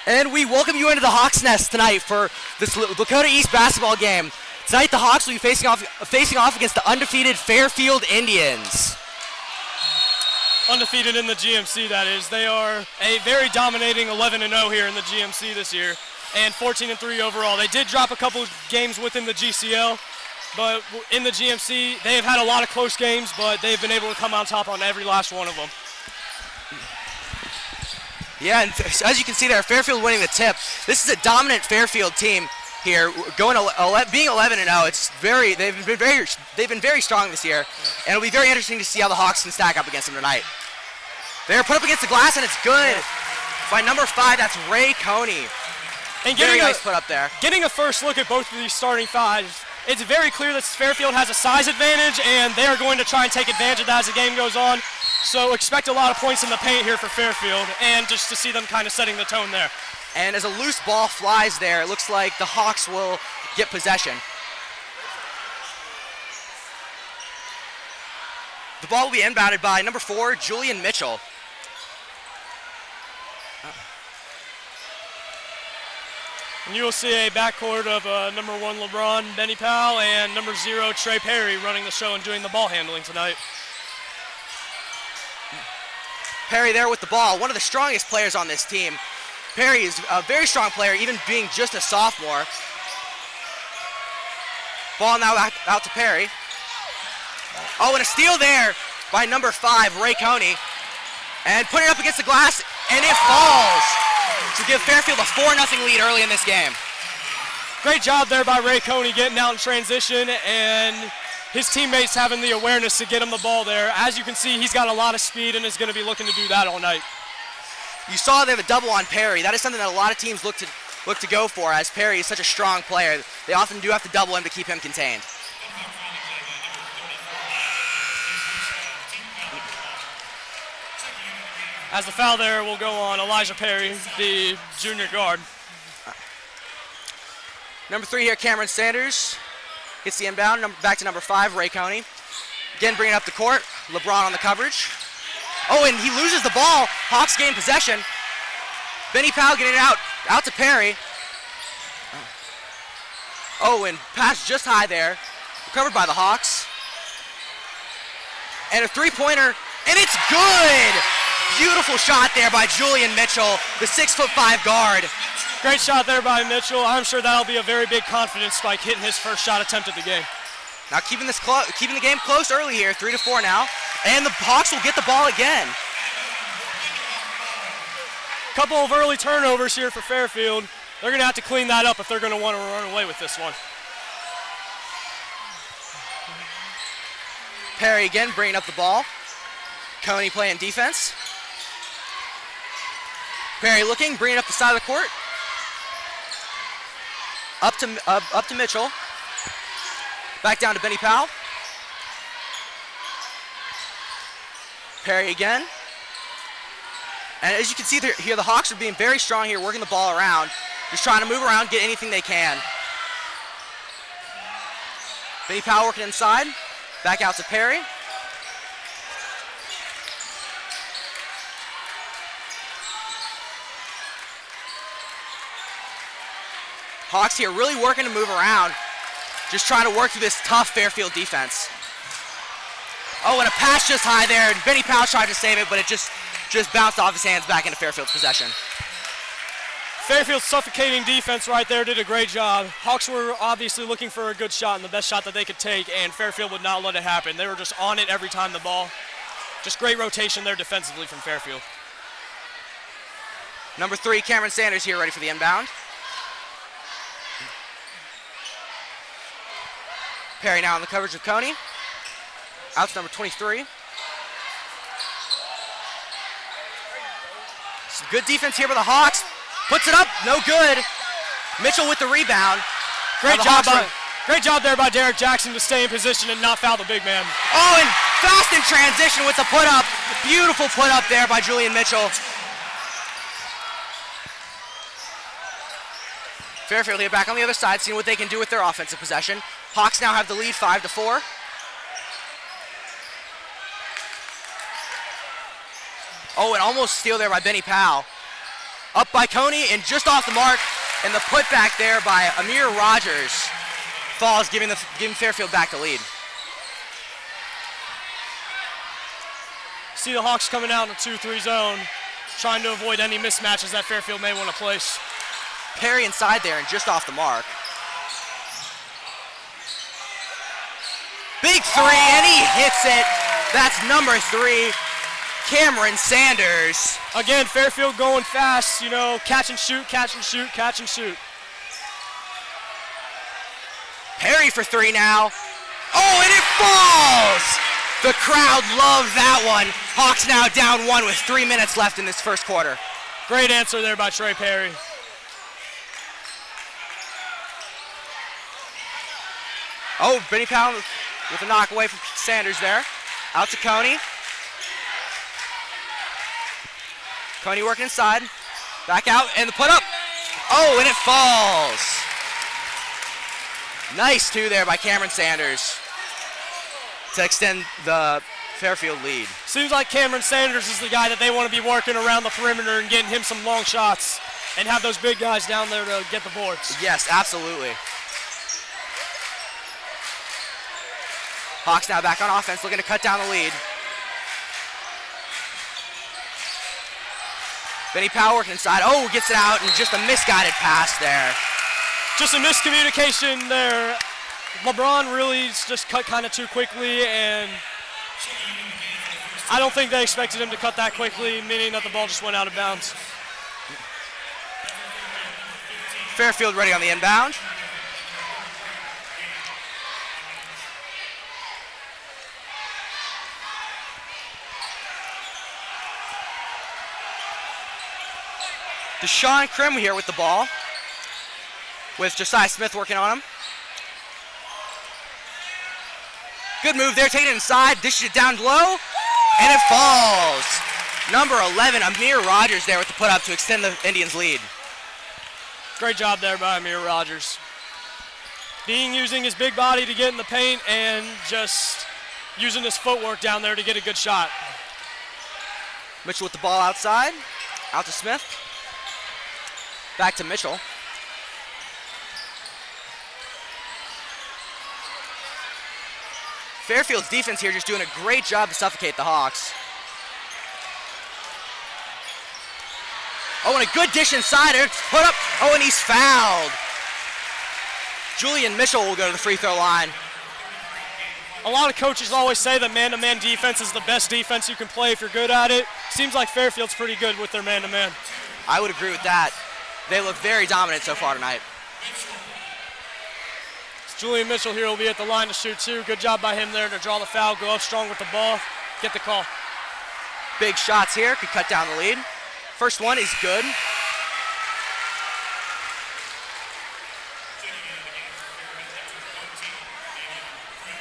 And we welcome you into the Hawks Nest tonight for this Lakota East basketball game. Tonight the Hawks will be facing off against the undefeated Fairfield Indians. Undefeated in the GMC, that is. They are a very dominating 11-0 here in the GMC this year, and 14-3 overall. They did drop a couple games within the GCL, but in the GMC, they have had a lot of close games, but they've been able to come on top on every last one of them. Yeah, and as you can see there, Fairfield winning the tip. This is a dominant Fairfield team here, being 11-0. It's they've been very strong this year, and it'll be very interesting to see how the Hawks can stack up against them tonight. They're put up against the glass, and it's good by number 5. That's Ray Coney. And very nice put up there. Getting a first look at both of these starting fives, it's very clear that Fairfield has a size advantage, and they are going to try and take advantage of that as the game goes on. So expect a lot of points in the paint here for Fairfield, and just to see them kind of setting the tone there. And as a loose ball flies there, it looks like the Hawks will get possession. The ball will be inbounded by number 4, Julian Mitchell. And you will see a backcourt of number 1 LeBron, Benny Powell, and number 0 Trey Perry running the show and doing the ball handling tonight. Perry there with the ball, one of the strongest players on this team. Perry is a very strong player, even being just a sophomore. Ball now out to Perry. Oh, and a steal there by number 5, Ray Coney. And putting it up against the glass, and it falls to give Fairfield a 4-0 lead early in this game. Great job there by Ray Coney getting out in transition, and his teammates having the awareness to get him the ball there. As you can see, he's got a lot of speed and is going to be looking to do that all night. You saw there the double on Perry. That is something that a lot of teams look to go for, as Perry is such a strong player. They often do have to double him to keep him contained. As the foul there will go on Elijah Perry, the junior guard. Number 3 here, Cameron Sanders. Gets the inbound, back to number 5, Ray Coney. Again, bringing up the court, LeBron on the coverage. Oh, and he loses the ball. Hawks gain possession. Benny Powell getting it out to Perry. Oh, and pass just high there. Recovered by the Hawks. And a three-pointer, and it's good! Beautiful shot there by Julian Mitchell, the 6'5" guard. Great shot there by Mitchell. I'm sure that'll be a very big confidence spike hitting his first shot attempt at the game. Now keeping the game close early here, 3-4 now, and the Hawks will get the ball again. Couple of early turnovers here for Fairfield. They're going to have to clean that up if they're going to want to run away with this one. Perry again bringing up the ball. Coney playing defense. Perry looking, bringing up the side of the court. Up to Mitchell. Back down to Benny Powell. Perry again. And as you can see here, the Hawks are being very strong here, working the ball around. Just trying to move around, get anything they can. Benny Powell working inside. Back out to Perry. Hawks here really working to move around, just trying to work through this tough Fairfield defense. Oh, and a pass just high there, and Benny Powell tried to save it, but it just bounced off his hands back into Fairfield's possession. Fairfield's suffocating defense right there did a great job. Hawks were obviously looking for a good shot and the best shot that they could take, and Fairfield would not let it happen. They were just on it every time the ball. Just great rotation there defensively from Fairfield. Number 3, Cameron Sanders here, ready for the inbound. Perry now on the coverage of Coney. Out to number 23. Some good defense here by the Hawks. Puts it up, no good. Mitchell with the rebound. Great job there by Derek Jackson to stay in position and not foul the big man. Oh, and fast in transition with the put up. Beautiful put up there by Julian Mitchell. Fairfield here back on the other side, seeing what they can do with their offensive possession. Hawks now have the lead 5-4. Oh, and almost steal there by Benny Powell. Up by Coney and just off the mark. And the putback there by Amir Rogers falls, giving Fairfield back the lead. See the Hawks coming out in a 2-3 zone, trying to avoid any mismatches that Fairfield may want to place. Perry inside there and just off the mark. Big three, and he hits it. That's number 3, Cameron Sanders. Again, Fairfield going fast, you know, catch and shoot, catch and shoot, catch and shoot. Perry for 3 now. Oh, and it falls! The crowd loves that one. Hawks now down 1 with 3 minutes left in this first quarter. Great answer there by Trey Perry. Oh, Benny Powell with a knock away from Sanders there. Out to Coney. Coney working inside. Back out, and the put up. Oh, and it falls. Nice 2 there by Cameron Sanders to extend the Fairfield lead. Seems like Cameron Sanders is the guy that they want to be working around the perimeter and getting him some long shots and have those big guys down there to get the boards. Yes, absolutely. Hawks now back on offense, looking to cut down the lead. Benny Powell working inside. Oh, gets it out, and just a misguided pass there. Just a miscommunication there. LeBron really just cut kind of too quickly, and I don't think they expected him to cut that quickly, meaning that the ball just went out of bounds. Fairfield ready on the inbound. Deshaun Krim here with the ball, with Josiah Smith working on him. Good move there, taking it inside, dishes it down low, and it falls. Number 11, Amir Rogers there with the put up to extend the Indians' lead. Great job there by Amir Rogers. Using his big body to get in the paint and just using his footwork down there to get a good shot. Mitchell with the ball outside, out to Smith. Back to Mitchell. Fairfield's defense here just doing a great job to suffocate the Hawks. Oh, and a good dish inside it. Put up. Oh, and he's fouled. Julian Mitchell will go to the free throw line. A lot of coaches always say that man-to-man defense is the best defense you can play if you're good at it. Seems like Fairfield's pretty good with their man-to-man. I would agree with that. They look very dominant so far tonight. Julian Mitchell here will be at the line to shoot too. Good job by him there to draw the foul, go up strong with the ball, get the call. Big shots here, could cut down the lead. First one is good.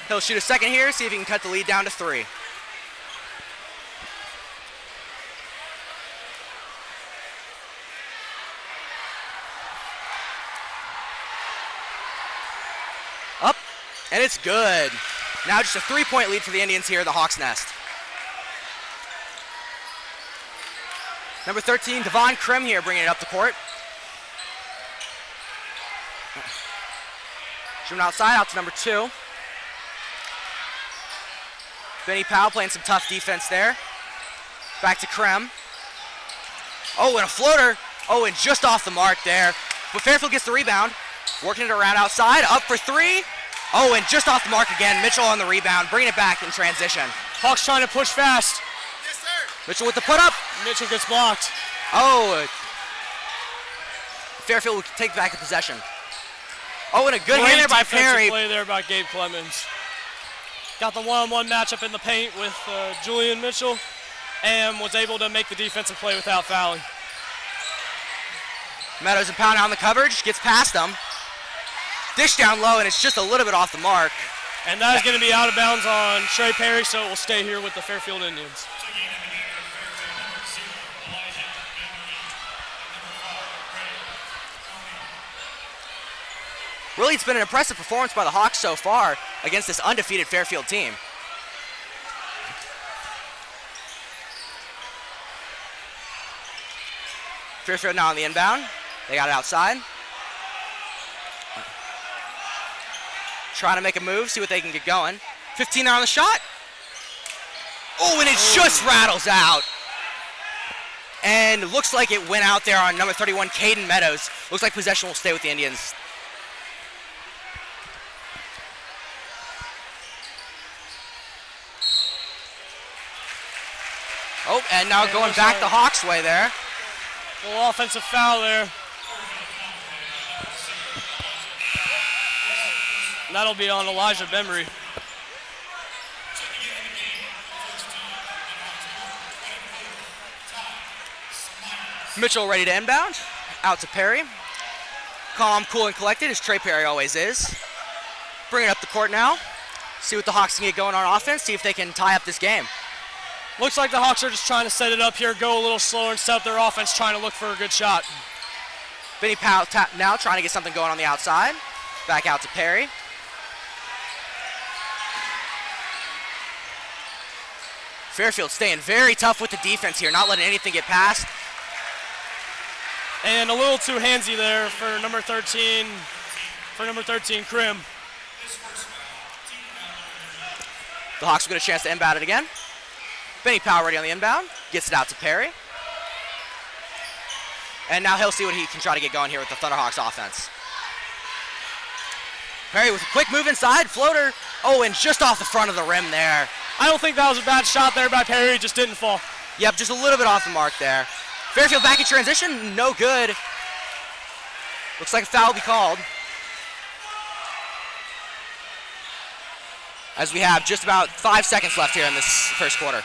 He'll shoot a second here, see if he can cut the lead down to 3. Up, and it's good. Now just a 3-point lead for the Indians here at the Hawks' Nest. Number 13, Devon Krim here bringing it up the court. Shooting outside, out to number 2. Benny Powell playing some tough defense there. Back to Krim. Oh, and a floater. Oh, and just off the mark there. But Fairfield gets the rebound. Working it around outside, up for 3. Oh, and just off the mark again. Mitchell on the rebound, bringing it back in transition. Hawks trying to push fast. Yes, sir. Mitchell with the put up. Mitchell gets blocked. Oh, Fairfield will take back the possession. Oh, and a good hand there by Perry. Play there by Gabe Clemens. Got the one-on-one matchup in the paint with Julian Mitchell and was able to make the defensive play without fouling. Meadows and Pound on the coverage, gets past them. Dish down low, and it's just a little bit off the mark. And that is going to be out of bounds on Trey Perry, so it will stay here with the Fairfield Indians. Really, it's been an impressive performance by the Hawks so far against this undefeated Fairfield team. Fairfield now on the inbound. They got it outside. Trying to make a move, see what they can get going. 15 there on the shot. Oh, and it just rattles out. And it looks like it went out there on number 31, Caden Meadows. Looks like possession will stay with the Indians. Oh, and now going back the Hawks' way there. A little offensive foul there. And that'll be on Elijah Bembry. Mitchell ready to inbound. Out to Perry. Calm, cool, and collected, as Trey Perry always is. Bring it up the court now. See what the Hawks can get going on offense. See if they can tie up this game. Looks like the Hawks are just trying to set it up here, go a little slower and set up their offense, trying to look for a good shot. Benny Powell now trying to get something going on the outside. Back out to Perry. Fairfield staying very tough with the defense here, not letting anything get past. And a little too handsy there for number 13, Krim. The Hawks will get a chance to inbound it again. Benny Powell ready on the inbound. Gets it out to Perry. And now he'll see what he can try to get going here with the Thunderhawks offense. Perry with a quick move inside, floater. Oh, and just off the front of the rim there. I don't think that was a bad shot there by Perry, just didn't fall. Yep, just a little bit off the mark there. Fairfield back in transition, no good. Looks like a foul will be called. As we have just about 5 seconds left here in this first quarter.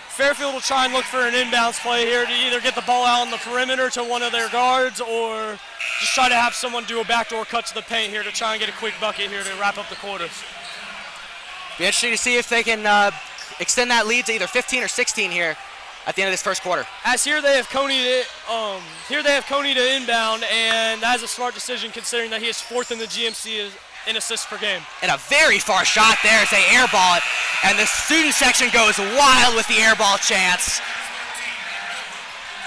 Fairfield will try and look for an inbounds play here to either get the ball out on the perimeter to one of their guards or just try to have someone do a backdoor cut to the paint here to try and get a quick bucket here to wrap up the quarter. Be interesting to see if they can extend that lead to either 15 or 16 here at the end of this first quarter. As here they have Coney to inbound, and that is a smart decision considering that he is fourth in the GMC in assists per game. And a very far shot there as they airball it, and the student section goes wild with the airball chance.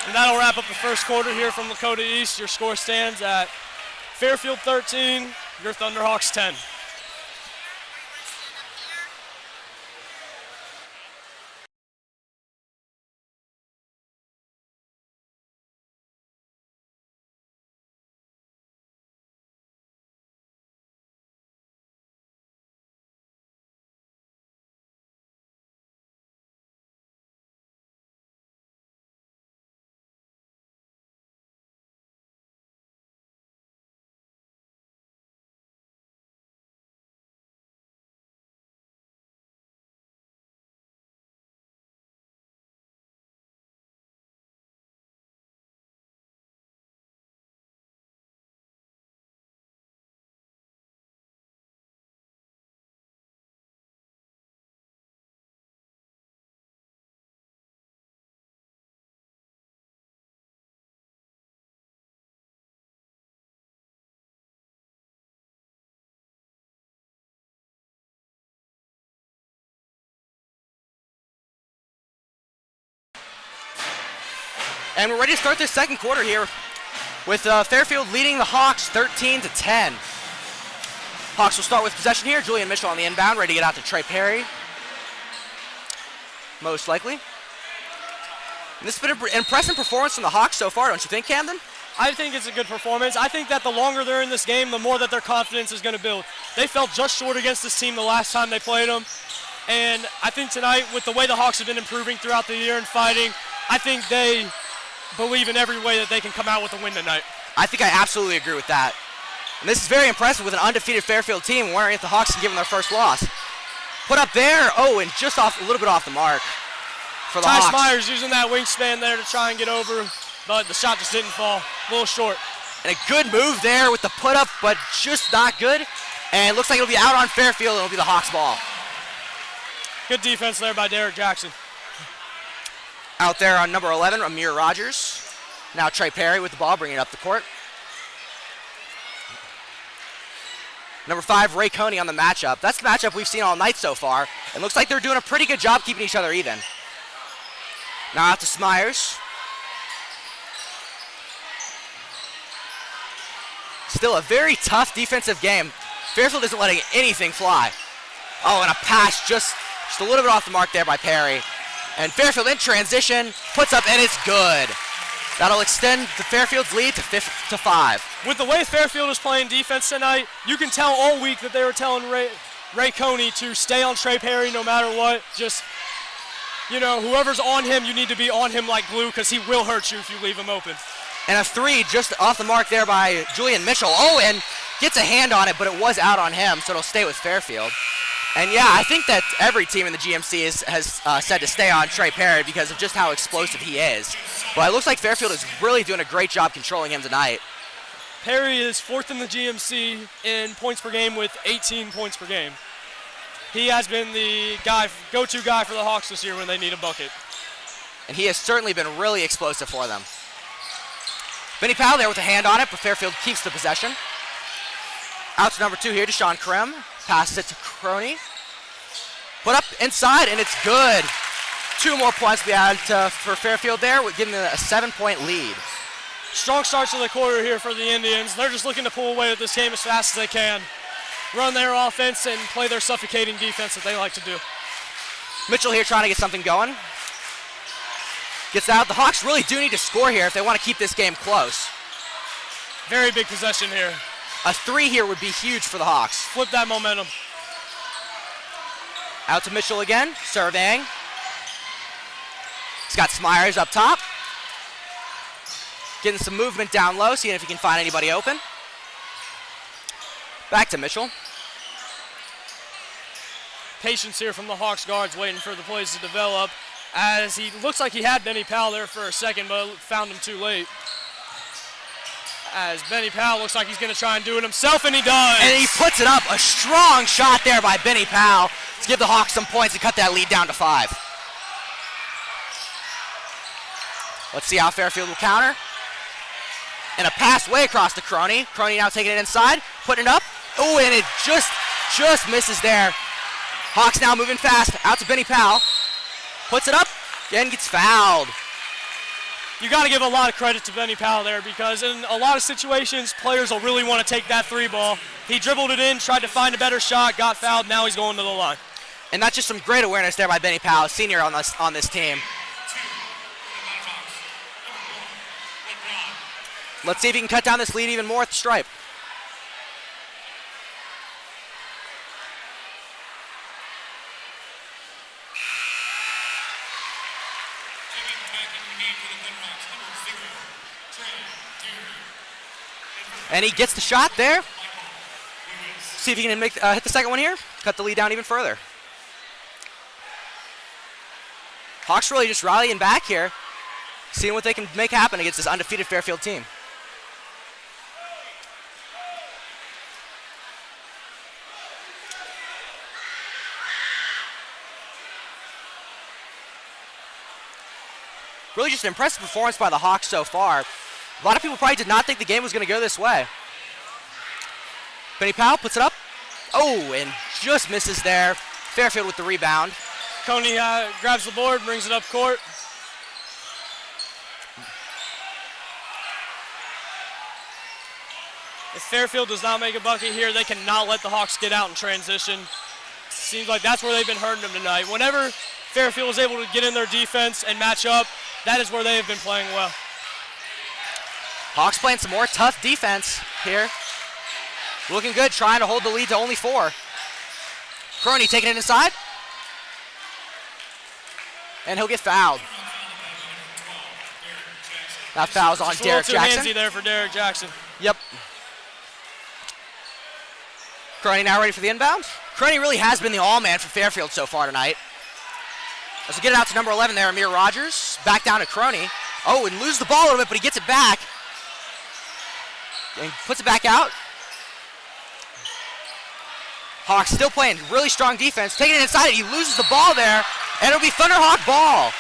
And that'll wrap up the first quarter here from Lakota East. Your score stands at Fairfield 13, your Thunderhawks 10. And we're ready to start this second quarter here with Fairfield leading the Hawks 13-10. Hawks will start with possession here. Julian Mitchell on the inbound, ready to get out to Trey Perry. Most likely. And this has been an impressive performance from the Hawks so far, don't you think, Camden? I think it's a good performance. I think that the longer they're in this game, the more that their confidence is going to build. They fell just short against this team the last time they played them. And I think tonight, with the way the Hawks have been improving throughout the year and fighting, I think they believe in every way that they can come out with a win tonight. I think I absolutely agree with that. And this is very impressive with an undefeated Fairfield team wondering if the Hawks can give them their first loss. Put up there, oh, and just off a little bit off the mark for the Hawks. Tyce Myers using that wingspan there to try and get over, but the shot just didn't fall, a little short. And a good move there with the put up, but just not good. And it looks like it'll be out on Fairfield, and it'll be the Hawks ball. Good defense there by Derek Jackson. Out there on number 11, Amir Rogers. Now Trey Perry with the ball, bringing it up the court. Number 5, Ray Coney on the matchup. That's the matchup we've seen all night so far. It looks like they're doing a pretty good job keeping each other even. Now out to Smyers. Still a very tough defensive game. Fairfield isn't letting anything fly. Oh, and a pass just a little bit off the mark there by Perry. And Fairfield in transition, puts up, and it's good. That'll extend the Fairfield's lead to 5. With the way Fairfield is playing defense tonight, you can tell all week that they were telling Ray Coney to stay on Trey Perry no matter what. Just, whoever's on him, you need to be on him like glue because he will hurt you if you leave him open. And a 3 just off the mark there by Julian Mitchell. Oh, and gets a hand on it, but it was out on him, so it'll stay with Fairfield. And yeah, I think that every team in the GMC has said to stay on Trey Perry because of just how explosive he is. But it looks like Fairfield is really doing a great job controlling him tonight. Perry is 4th in the GMC in points per game with 18 points per game. He has been the go-to guy for the Hawks this year when they need a bucket. And he has certainly been really explosive for them. Benny Powell there with a hand on it, but Fairfield keeps the possession. Out to number 2 here, Deshaun Krim. Passes it to Crony. Put up inside, and it's good. 2 more points to be added for Fairfield there, giving them a 7-point lead. Strong starts to the quarter here for the Indians. They're just looking to pull away with this game as fast as they can. Run their offense and play their suffocating defense that they like to do. Mitchell here trying to get something going. Gets out. The Hawks really do need to score here if they want to keep this game close. Very big possession here. A 3 here would be huge for the Hawks. Flip that momentum. Out to Mitchell again, surveying. He's got Smyers up top. Getting some movement down low, seeing if he can find anybody open. Back to Mitchell. Patience here from the Hawks guards, waiting for the plays to develop, as he looks like he had Benny Powell there for a second, but found him too late. As Benny Powell looks like he's going to try and do it himself, and he does. And he puts it up. A strong shot there by Benny Powell to give the Hawks some points and cut that lead down to 5. Let's see how Fairfield will counter. And a pass way across to Crony. Crony now taking it inside, putting it up. Oh, and it just misses there. Hawks now moving fast. Out to Benny Powell. Puts it up, and gets fouled. You got to give a lot of credit to Benny Powell there because in a lot of situations, players will really want to take that 3 ball. He dribbled it in, tried to find a better shot, got fouled, now he's going to the line. And that's just some great awareness there by Benny Powell, senior on this team. Let's see if he can cut down this lead even more at the stripe. And he gets the shot there. See if he can hit the second one here. Cut the lead down even further. Hawks really just rallying back here, seeing what they can make happen against this undefeated Fairfield team. Really just an impressive performance by the Hawks so far. A lot of people probably did not think the game was going to go this way. Benny Powell puts it up. Oh, and just misses there. Fairfield with the rebound. Coney grabs the board, brings it up court. If Fairfield does not make a bucket here, they cannot let the Hawks get out in transition. Seems like that's where they've been hurting them tonight. Whenever Fairfield was able to get in their defense and match up, that is where they have been playing well. Hawks playing some more tough defense here. Looking good, trying to hold the lead to only 4. Crony taking it inside. And he'll get fouled. That foul's on Derek Jackson. A little too handsy there for Derek Jackson. Yep. Crony now ready for the inbound. Crony really has been the all-man for Fairfield so far tonight. As we get it out to number 11 there, Amir Rogers. Back down to Crony. Oh, and loses the ball a little bit, but he gets it back. And puts it back out. Hawks still playing really strong defense. Taking it inside, he loses the ball there, and it'll be Thunderhawk ball.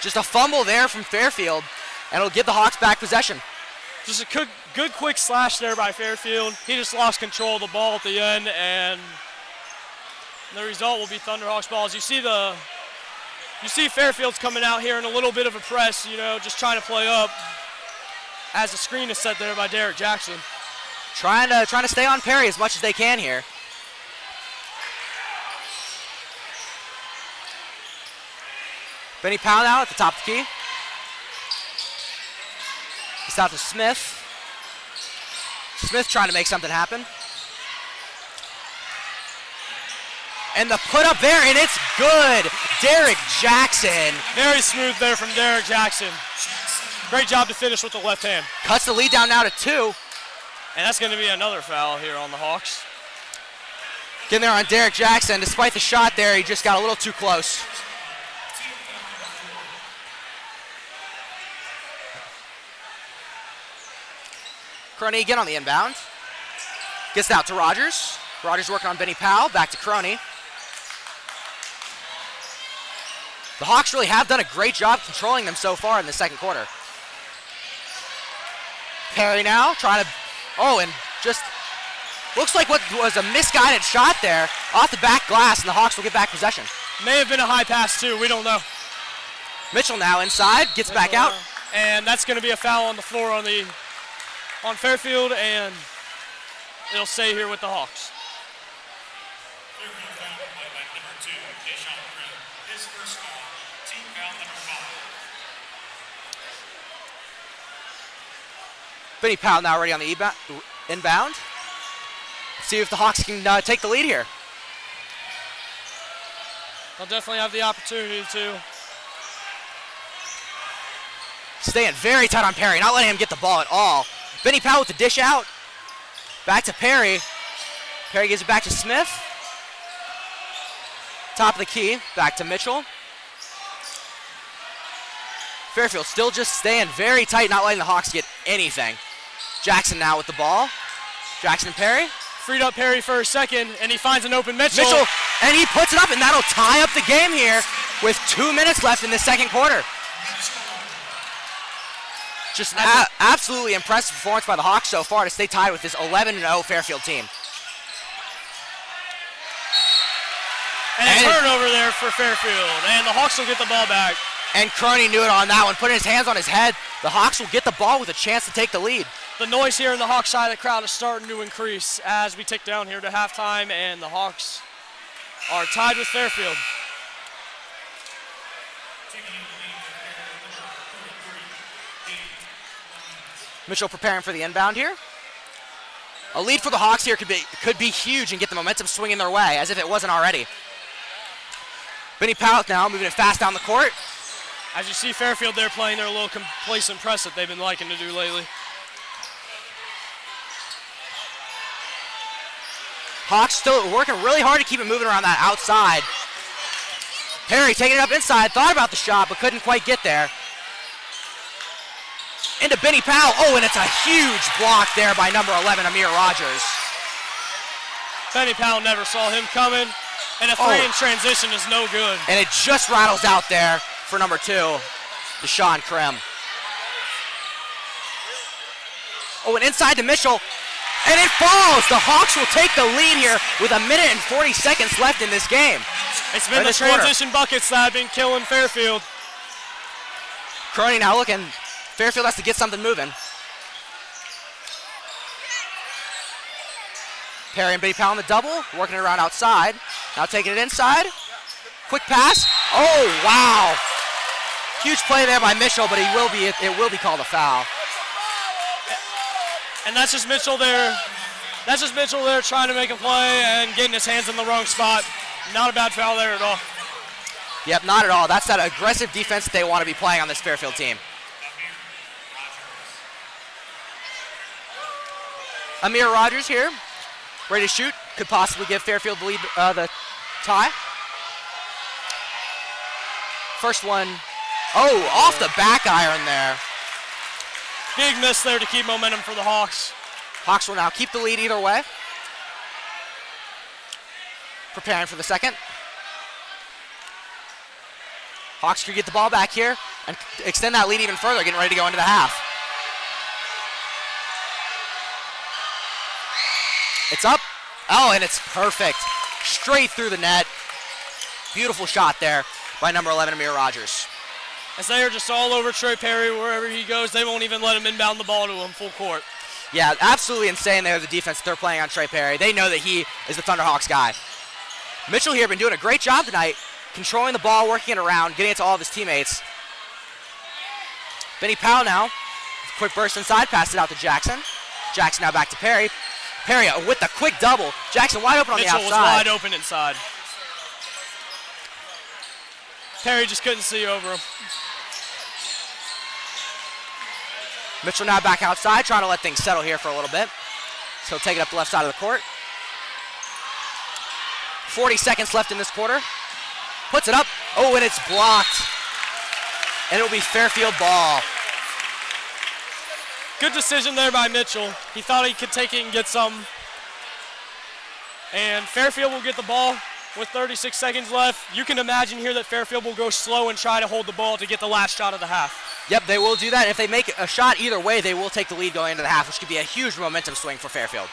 Just a fumble there from Fairfield, and it'll give the Hawks back possession. Just a good quick slash there by Fairfield. He just lost control of the ball at the end, and the result will be Thunderhawks ball. As you see Fairfield's coming out here in a little bit of a press, just trying to play up. as the screen is set there by Derek Jackson. Trying to stay on Perry as much as they can here. Benny Powell now at the top of the key. It's out to Smith. Smith trying to make something happen. And the put up there, and it's good. Derek Jackson. Very smooth there from Derek Jackson. Great job to finish with the left hand. Cuts the lead down now to 2. And that's going to be another foul here on the Hawks. Getting there on Derek Jackson. Despite the shot there, he just got a little too close. Crony again on the inbound. Gets it out to Rogers. Rogers working on Benny Powell. Back to Crony. The Hawks really have done a great job controlling them so far in the second quarter. Perry now trying to, and just looks like what was a misguided shot there off the back glass, and the Hawks will get back possession. May have been a high pass too, we don't know. Mitchell now inside, gets back out. And that's going to be a foul on the floor on Fairfield, and it'll stay here with the Hawks. Benny Powell now ready on the inbound. See if the Hawks can take the lead here. They'll definitely have the opportunity to. Staying very tight on Perry, not letting him get the ball at all. Benny Powell with the dish out. Back to Perry. Perry gives it back to Smith. Top of the key, back to Mitchell. Fairfield still just staying very tight, not letting the Hawks get anything. Jackson now with the ball. Jackson and Perry. Freed up Perry for a second, and he finds an open Mitchell. And he puts it up, and that'll tie up the game here with 2 minutes left in the second quarter. Just absolutely impressive performance by the Hawks so far to stay tied with this 11-0 Fairfield team. And a turnover there for Fairfield, and the Hawks will get the ball back. And Crony knew it on that one, putting his hands on his head. The Hawks will get the ball with a chance to take the lead. The noise here in the Hawks side of the crowd is starting to increase as we tick down here to halftime, and the Hawks are tied with Fairfield. Mitchell preparing for the inbound here. A lead for the Hawks here could be huge and get the momentum swinging their way, as if it wasn't already. Benny Powell now moving it fast down the court. As you see Fairfield, they're playing their little complacent press that they've been liking to do lately. Hawks still working really hard to keep it moving around that outside. Perry taking it up inside, thought about the shot, but couldn't quite get there. Into Benny Powell. And it's a huge block there by number 11, Amir Rogers. Benny Powell never saw him coming, and a three in transition is no good. And it just rattles out there for number 2, Deshaun Krim. And inside to Mitchell, and it falls. The Hawks will take the lead here with 1 minute and 40 seconds left in this game. It's been the transition buckets that have been killing Fairfield. Crony now looking. Fairfield has to get something moving. Perry and Benny Powell on the double, working it around outside. Now taking it inside. Quick pass. Oh, wow. Huge play there by Mitchell, but it will be called a foul. And that's just Mitchell there. That's just Mitchell there trying to make a play and getting his hands in the wrong spot. Not a bad foul there at all. Yep, not at all. That's that aggressive defense that they want to be playing on this Fairfield team. Amir Rogers here, ready to shoot. Could possibly give Fairfield the lead, the tie. First one, off the back iron there. Big miss there to keep momentum for the Hawks. Hawks will now keep the lead either way. Preparing for the second. Hawks could get the ball back here and extend that lead even further, getting ready to go into the half. It's up. And it's perfect. Straight through the net. Beautiful shot there by number 11, Amir Rogers. as they are just all over Trey Perry wherever he goes. They won't even let him inbound the ball to him full court. Yeah, absolutely insane there, the defense they're playing on Trey Perry. They know that he is the Thunderhawks guy. Mitchell here been doing a great job tonight, controlling the ball, working it around, getting it to all of his teammates. Benny Powell now, quick burst inside, passed it out to Jackson. Jackson now back to Perry. Perry with the quick double. Jackson wide open on the outside. Mitchell was wide open inside. Perry just couldn't see over him. Mitchell now back outside, trying to let things settle here for a little bit. So he'll take it up the left side of the court. 40 seconds left in this quarter. Puts it up. Oh, and it's blocked. And it'll be Fairfield ball. Good decision there by Mitchell. He thought he could take it and get some. And Fairfield will get the ball with 36 seconds left. You can imagine here that Fairfield will go slow and try to hold the ball to get the last shot of the half. Yep, they will do that. If they make a shot either way, they will take the lead going into the half, which could be a huge momentum swing for Fairfield.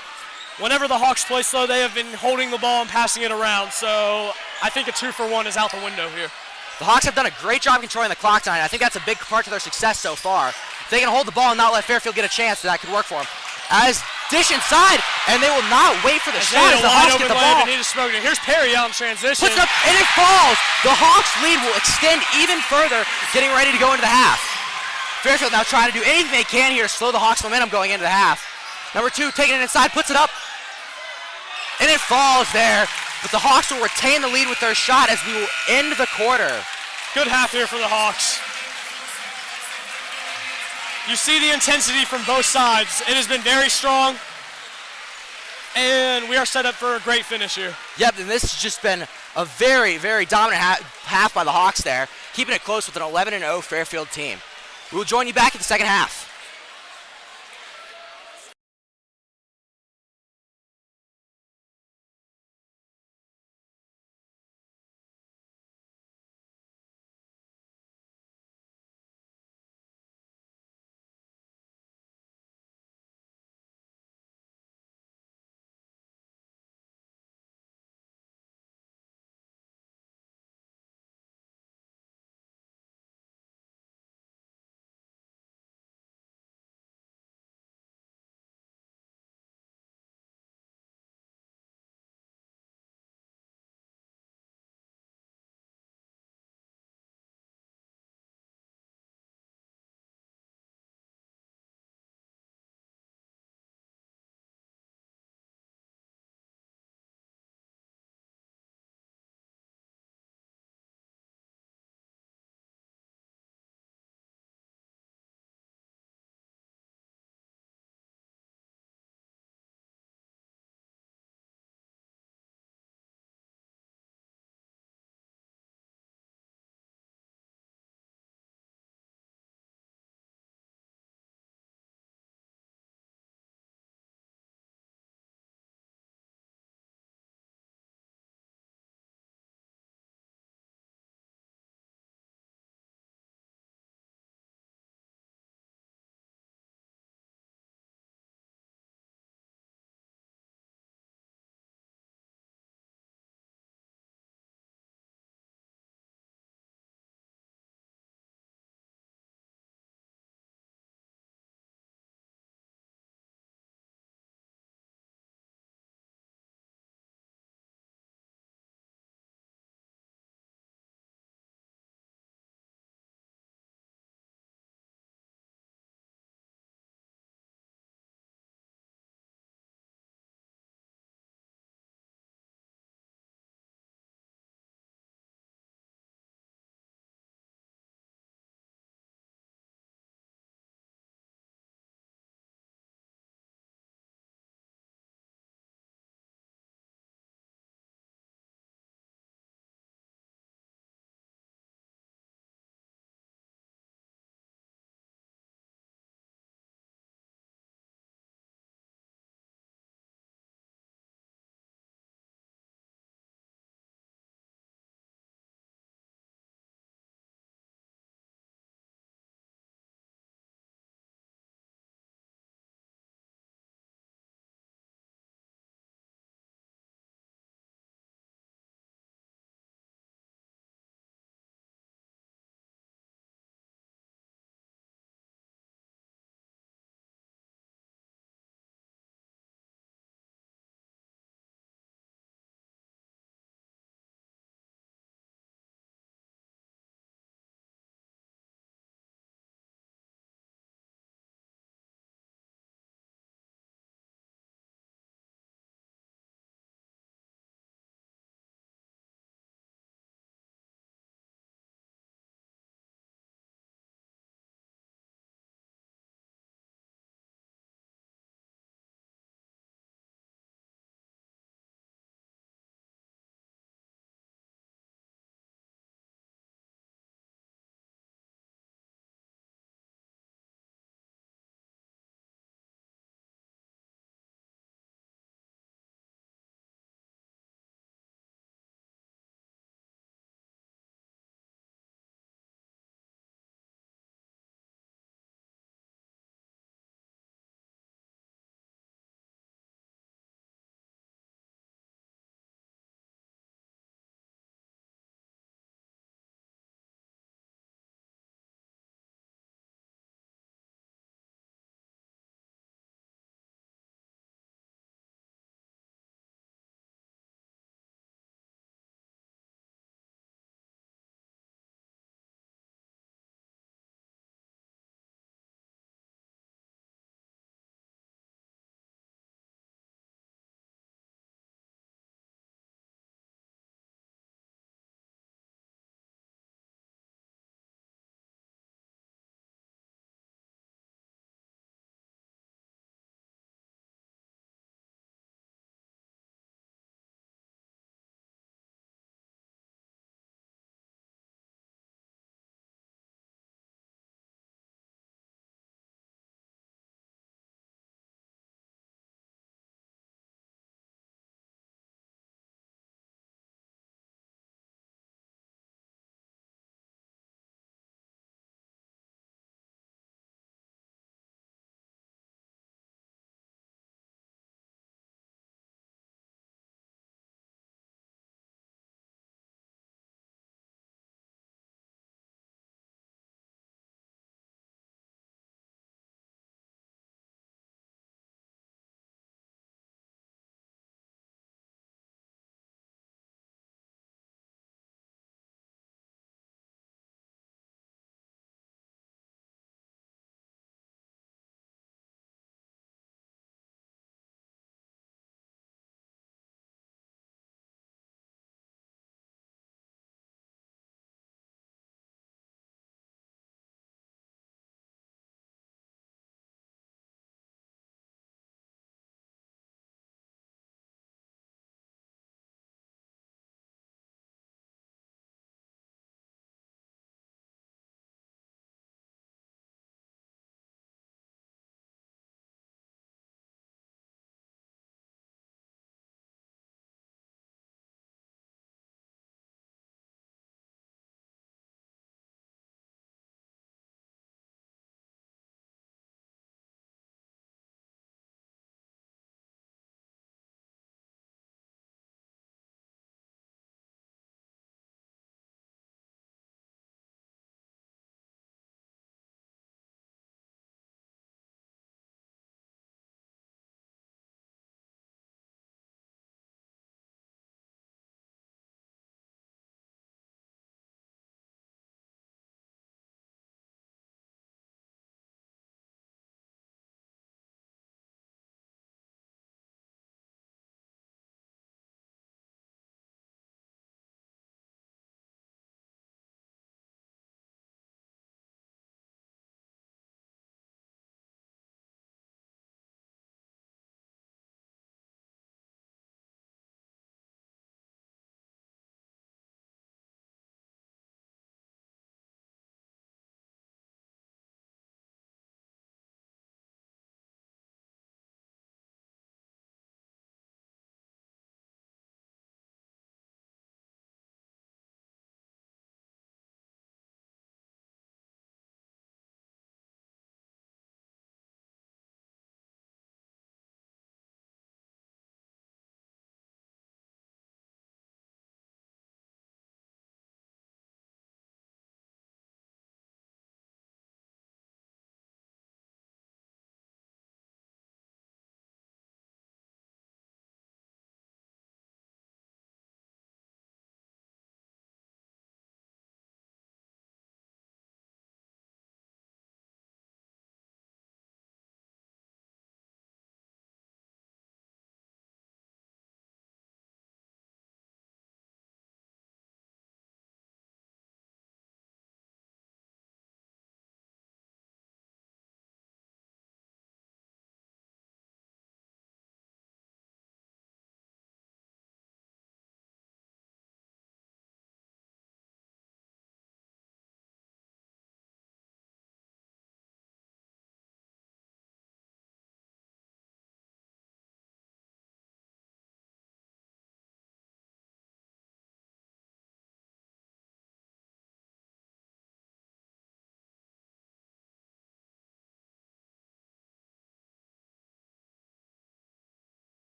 Whenever the Hawks play slow, they have been holding the ball and passing it around. So I think a 2-for-1 is out the window here. The Hawks have done a great job controlling the clock tonight. I think that's a big part to their success so far. If they can hold the ball and not let Fairfield get a chance, that could work for them. As dish inside, and they will not wait for the shot as the Hawks get the ball. Here's Perry out in transition. Puts it up, and it falls. The Hawks' lead will extend even further, getting ready to go into the half. Fairfield now trying to do anything they can here to slow the Hawks' momentum going into the half. Number 2 taking it inside, puts it up, and it falls there. But the Hawks will retain the lead with their shot as we will end the quarter. Good half here for the Hawks. You see the intensity from both sides. It has been very strong, and we are set up for a great finish here. Yep, and this has just been a very, very dominant half by the Hawks there, keeping it close with an 11-0 Fairfield team. We will join you back in the second half.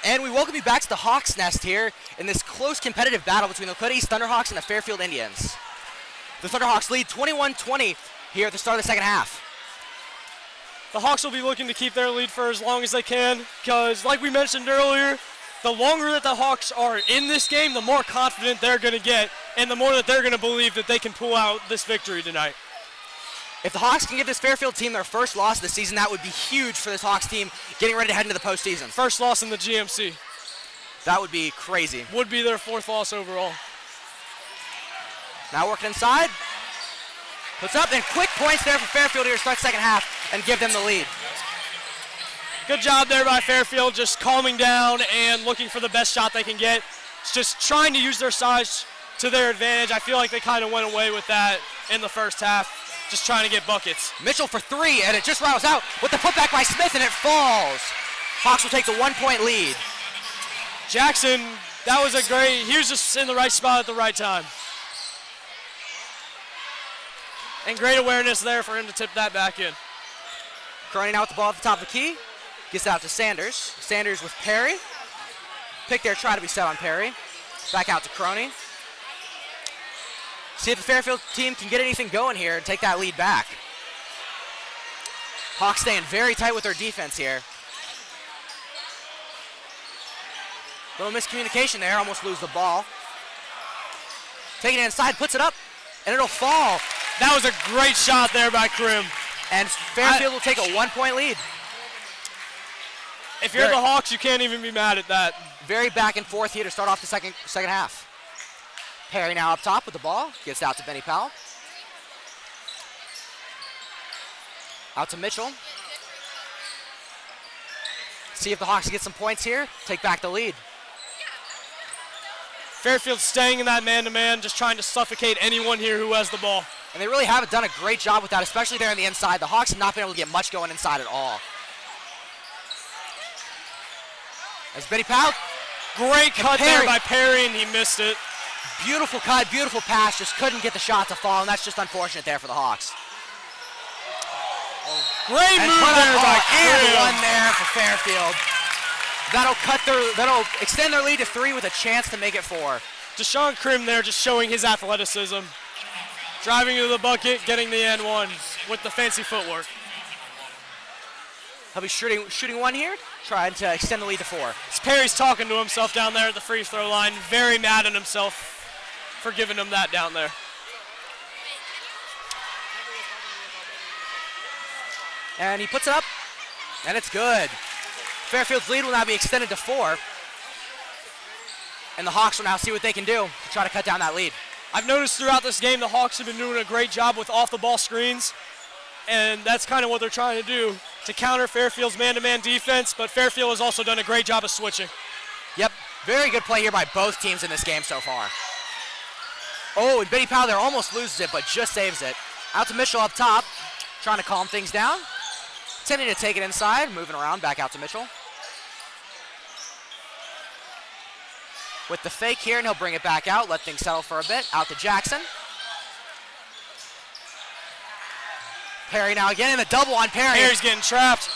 And we welcome you back to the Hawks Nest here in this close competitive battle between the Lakota East Thunderhawks and the Fairfield Indians. The Thunderhawks lead 21-20 here at the start of the second half. The Hawks will be looking to keep their lead for as long as they can because, like we mentioned earlier, the longer that the Hawks are in this game, the more confident they're going to get and the more that they're going to believe that they can pull out this victory tonight. If the Hawks can give this Fairfield team their first loss of the season, that would be huge for this Hawks team getting ready to head into the postseason. First loss in the GMC. That would be crazy. Would be their fourth loss overall. Now working inside. Puts up, and quick points there for Fairfield here to start second half and give them the lead. Good job there by Fairfield, just calming down and looking for the best shot they can get. Just trying to use their size to their advantage. I feel like they kind of went away with that in the first half, just trying to get buckets. Mitchell for three, and it just rattles out with the putback by Smith, and it falls. Hawks will take the 1 point lead. Jackson, that was he was just in the right spot at the right time. And great awareness there for him to tip that back in. Cronin out with the ball at the top of the key. Gets it out to Sanders. Sanders with Perry. Pick there, try to be set on Perry. Back out to Cronin. See if the Fairfield team can get anything going here and take that lead back. Hawks staying very tight with their defense here. Little miscommunication there, almost lose the ball. Taking it inside, puts it up, and it'll fall. That was a great shot there by Krim. And Fairfield will take a 1 point lead. If you're the Hawks, you can't even be mad at that. Very back and forth here to start off the second half. Perry now up top with the ball. Gets out to Benny Powell. Out to Mitchell. See if the Hawks get some points here. Take back the lead. Fairfield staying in that man-to-man, just trying to suffocate anyone here who has the ball. And they really haven't done a great job with that, especially there on the inside. The Hawks have not been able to get much going inside at all. As Benny Powell. Great cut there by Perry, and he missed it. Beautiful cut, beautiful pass, just couldn't get the shot to fall, and that's just unfortunate there for the Hawks. Great move there by and one there for Fairfield. That'll extend their lead to 3 with a chance to make it 4. Deshaun Krim there just showing his athleticism. Driving to the bucket, getting the and one with the fancy footwork. He'll be shooting one here, trying to extend the lead to 4. Perry's talking to himself down there at the free throw line, very mad at himself for giving him that down there. And he puts it up, and it's good. Fairfield's lead will now be extended to 4. And the Hawks will now see what they can do to try to cut down that lead. I've noticed throughout this game the Hawks have been doing a great job with off-the-ball screens, and that's kind of what they're trying to do to counter Fairfield's man-to-man defense, but Fairfield has also done a great job of switching. Yep, very good play here by both teams in this game so far. Oh, and Benny Powell there almost loses it, but just saves it. Out to Mitchell up top, trying to calm things down. Tending to take it inside, moving around, back out to Mitchell. With the fake here, and he'll bring it back out, let things settle for a bit. Out to Jackson. Perry now again in the double on Perry. Perry's getting trapped.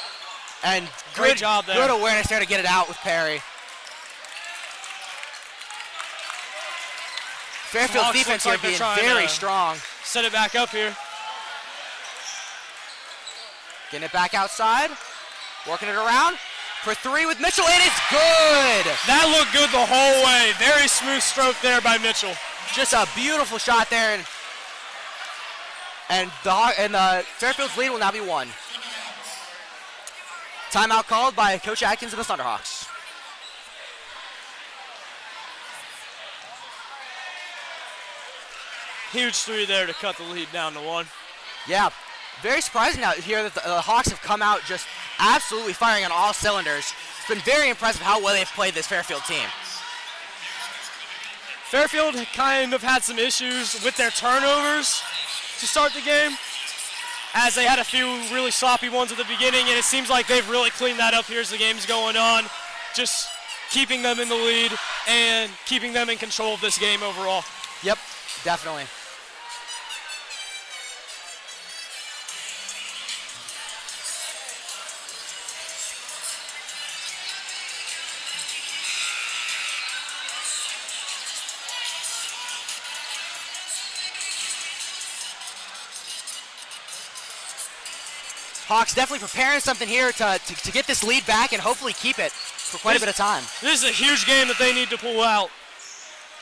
And great job there. Good awareness there to get it out with Perry. Fairfield's defense here being very strong. Set it back up here. Getting it back outside. Working it around. For 3 with Mitchell, and it's good! That looked good the whole way. Very smooth stroke there by Mitchell. Just a beautiful shot there, and Fairfield's lead will now be 1. Timeout called by Coach Atkins of the Thunderhawks. Huge 3 there to cut the lead down to 1. Yeah, very surprising out here that the Hawks have come out just absolutely firing on all cylinders. It's been very impressive how well they've played this Fairfield team. Fairfield kind of had some issues with their turnovers to start the game, as they had a few really sloppy ones at the beginning, and it seems like they've really cleaned that up here as the game's going on, just keeping them in the lead and keeping them in control of this game overall. Yep, definitely. Hawks definitely preparing something here to get this lead back and hopefully keep it for quite a bit of time. This is a huge game that they need to pull out.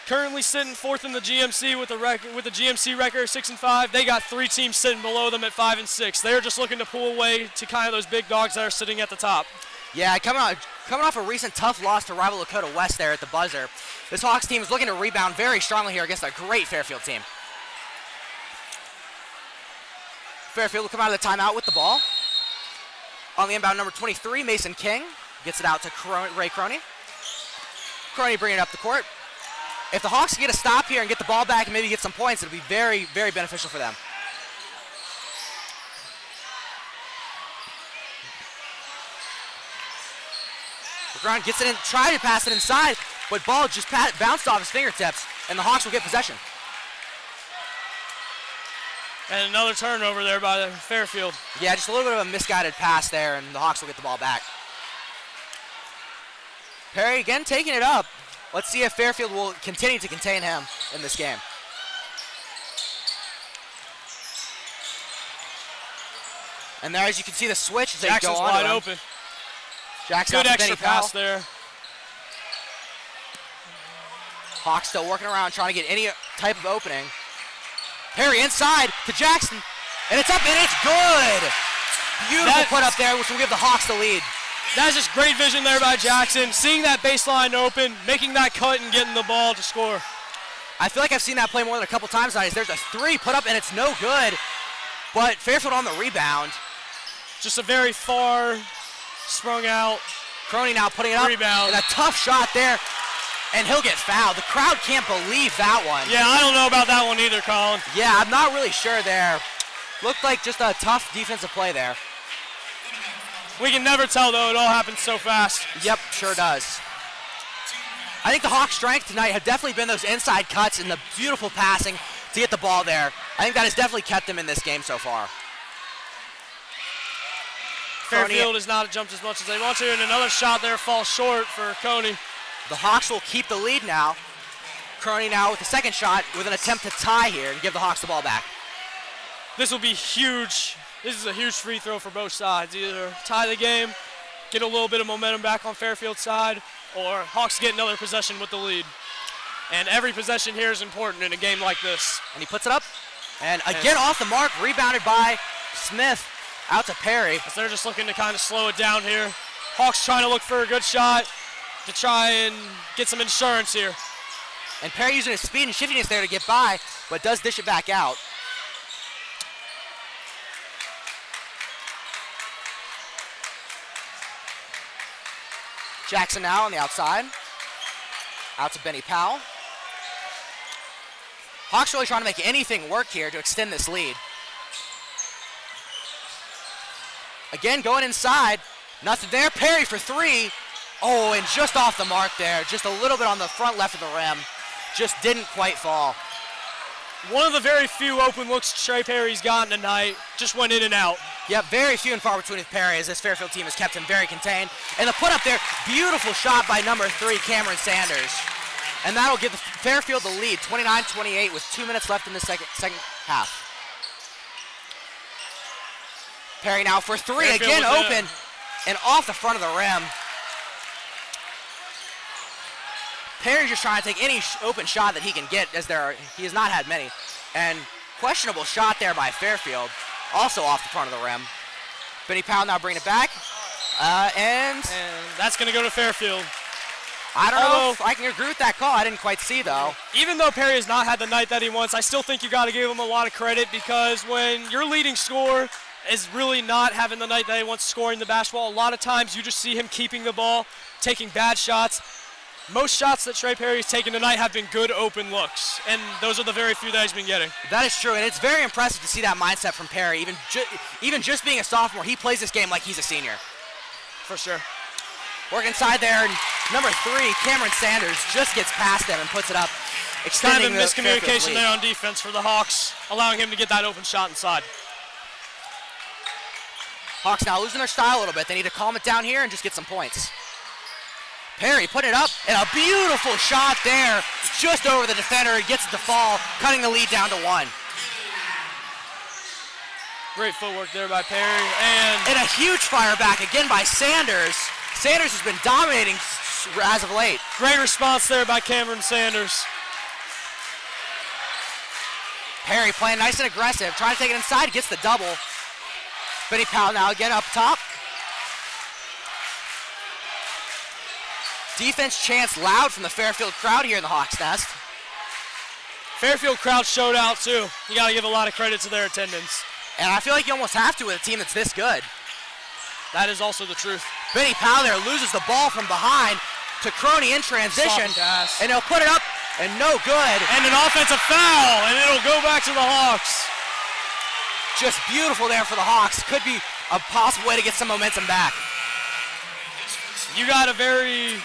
Currently sitting fourth in the GMC with a GMC record of 6-5. They got 3 teams sitting below them at 5-6. They're just looking to pull away to kind of those big dogs that are sitting at the top. Yeah, coming off a recent tough loss to rival Lakota West there at the buzzer. This Hawks team is looking to rebound very strongly here against a great Fairfield team. Fairfield will come out of the timeout with the ball. On the inbound, number 23, Mason King gets it out to Ray Croney. Croney bringing it up the court. If the Hawks can get a stop here and get the ball back and maybe get some points, it'll be very, very beneficial for them. LeGrand gets it in, tried to pass it inside, but ball just bounced off his fingertips, and the Hawks will get possession. And another turnover there by the Fairfield. Yeah, just a little bit of a misguided pass there, and the Hawks will get the ball back. Perry again taking it up. Let's see if Fairfield will continue to contain him in this game. And there, as you can see, the switch as they Jackson's go on wide open. Jackson good extra pass there. Hawks still working around, trying to get any type of opening. Perry inside to Jackson, and it's up, and it's good. Beautiful put up there, which will give the Hawks the lead. That's just great vision there by Jackson. Seeing that baseline open, making that cut, and getting the ball to score. I feel like I've seen that play more than a couple times tonight. There's a 3 put up, and it's no good. But Fairfield on the rebound. Just a very far sprung out. Croney now putting it up. Rebound. And a tough shot there, and he'll get fouled. The crowd can't believe that one. Yeah, I don't know about that one either, Colin. Yeah, I'm not really sure there. Looked like just a tough defensive play there. We can never tell, though. It all happens so fast. Yep, sure does. I think the Hawks' strength tonight have definitely been those inside cuts and the beautiful passing to get the ball there. I think that has definitely kept them in this game so far. Fairfield has not jumped as much as they want to, and another shot there falls short for Coney. The Hawks will keep the lead now. Croney now with the second shot with an attempt to tie here and give the Hawks the ball back. This will be huge. This is a huge free throw for both sides. Either tie the game, get a little bit of momentum back on Fairfield's side, or Hawks get another possession with the lead. And every possession here is important in a game like this. And he puts it up, and again off the mark, rebounded by Smith. Out to Perry. As they're just looking to kind of slow it down here. Hawks trying to look for a good shot to try and get some insurance here. And Perry using his speed and shiftiness there to get by, but does dish it back out. Jackson now on the outside. Out to Benny Powell. Hawks really trying to make anything work here to extend this lead. Again, going inside. Nothing there. Perry for 3. Oh, and just off the mark there. Just a little bit on the front left of the rim. Just didn't quite fall. One of the very few open looks Trey Perry's gotten tonight. Just went in and out. Yep, very few and far between with Perry as this Fairfield team has kept him very contained. And the put up there, beautiful shot by number 3, Cameron Sanders. And that'll give Fairfield the lead, 29-28 with 2 minutes left in the second half. Perry now for 3, Fairfield again open and off the front of the rim. Perry's just trying to take any open shot that he can get, as he has not had many. And questionable shot there by Fairfield, also off the front of the rim. Benny Powell now bringing it back. And that's going to go to Fairfield. I don't know if I can agree with that call. I didn't quite see, though. Even though Perry has not had the night that he wants, I still think you got to give him a lot of credit, because when your leading scorer is really not having the night that he wants scoring the basketball, a lot of times you just see him keeping the ball, taking bad shots. Most shots that Trey Perry's taken tonight have been good open looks, and those are the very few that he's been getting. That is true, and it's very impressive to see that mindset from Perry. Even just being a sophomore, he plays this game like he's a senior. For sure. Work inside there, and number 3, Cameron Sanders, just gets past him and puts it up, extending kind of a miscommunication there on defense for the Hawks, allowing him to get that open shot inside. Hawks now losing their style a little bit. They need to calm it down here and just get some points. Perry put it up, and a beautiful shot there, just over the defender. He gets it to fall, cutting the lead down to 1. Great footwork there by Perry. And a huge fire back again by Sanders. Sanders has been dominating as of late. Great response there by Cameron Sanders. Perry playing nice and aggressive, trying to take it inside, gets the double. Benny Powell now again up top. Defense chants loud from the Fairfield crowd here in the Hawks Nest. Fairfield crowd showed out too. You got to give a lot of credit to their attendance. And I feel like you almost have to with a team that's this good. That is also the truth. Benny Powell there loses the ball from behind to Crony in transition. And he'll put it up and no good. And an offensive foul, and it'll go back to the Hawks. Just beautiful there for the Hawks. Could be a possible way to get some momentum back. You got a very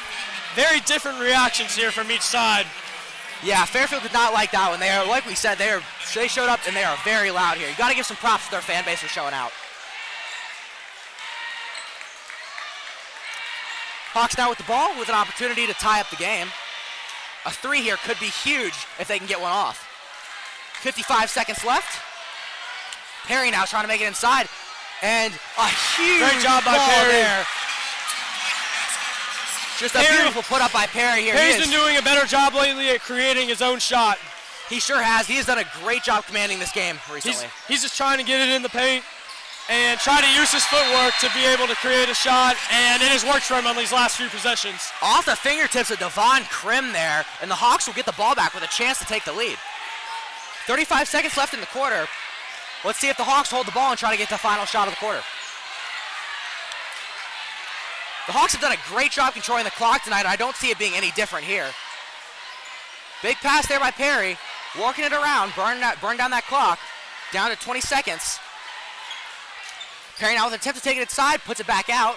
different reactions here from each side. Yeah, Fairfield did not like that one. They are, like we said, they showed up and they are very loud here. You got to give some props to their fan base for showing out. Hawks now with the ball with an opportunity to tie up the game. A three here could be huge if they can get one off. 55 seconds left. Perry now trying to make it inside. And a huge great job by ball Perry there. Just a beautiful put up by Perry here. Perry's been doing a better job lately at creating his own shot. He sure has. He has done a great job commanding this game recently. He's just trying to get it in the paint and try to use his footwork to be able to create a shot, and it has worked for him on these last few possessions. Off the fingertips of Devon Krim there, and the Hawks will get the ball back with a chance to take the lead. 35 seconds left in the quarter. Let's see if the Hawks hold the ball and try to get the final shot of the quarter. The Hawks have done a great job controlling the clock tonight, and I don't see it being any different here. Big pass there by Perry, working it around, burn down that clock, down to 20 seconds. Perry now with an attempt to take it inside, puts it back out.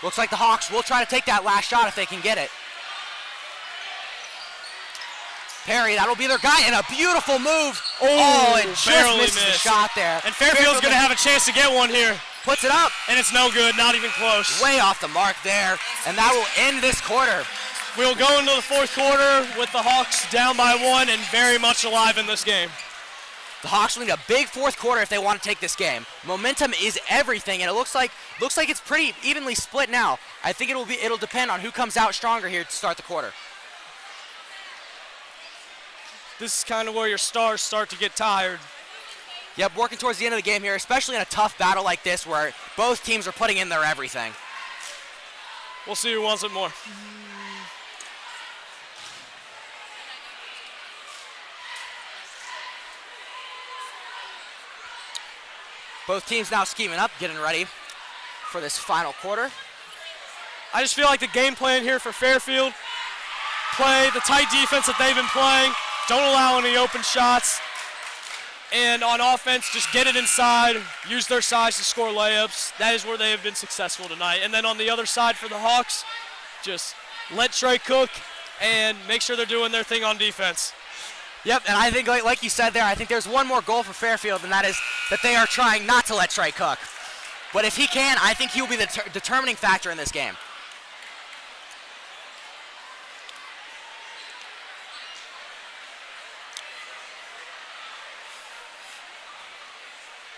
Looks like the Hawks will try to take that last shot if they can get it. Perry, that'll be their guy, and a beautiful move. Oh, it just misses the shot there. And Fairfield's going to have a chance to get one here. Puts it up. And it's no good, not even close. Way off the mark there, and that will end this quarter. We'll go into the fourth quarter with the Hawks down by one and very much alive in this game. The Hawks will need a big fourth quarter if they want to take this game. Momentum is everything, and it looks like it's pretty evenly split now. I think it'll depend on who comes out stronger here to start the quarter. This is kind of where your stars start to get tired. Yep, working towards the end of the game here, especially in a tough battle like this where both teams are putting in their everything. We'll see who wants it more. Both teams now scheming up, getting ready for this final quarter. I just feel like the game plan here for Fairfield, play the tight defense that they've been playing, don't allow any open shots, and on offense, just get it inside, use their size to score layups. That is where they have been successful tonight. And then on the other side for the Hawks, just let Trey cook and make sure they're doing their thing on defense. Yep, and I think like you said there, I think there's one more goal for Fairfield, and that is that they are trying not to let Trey cook. But if he can, I think he'll be the determining factor in this game.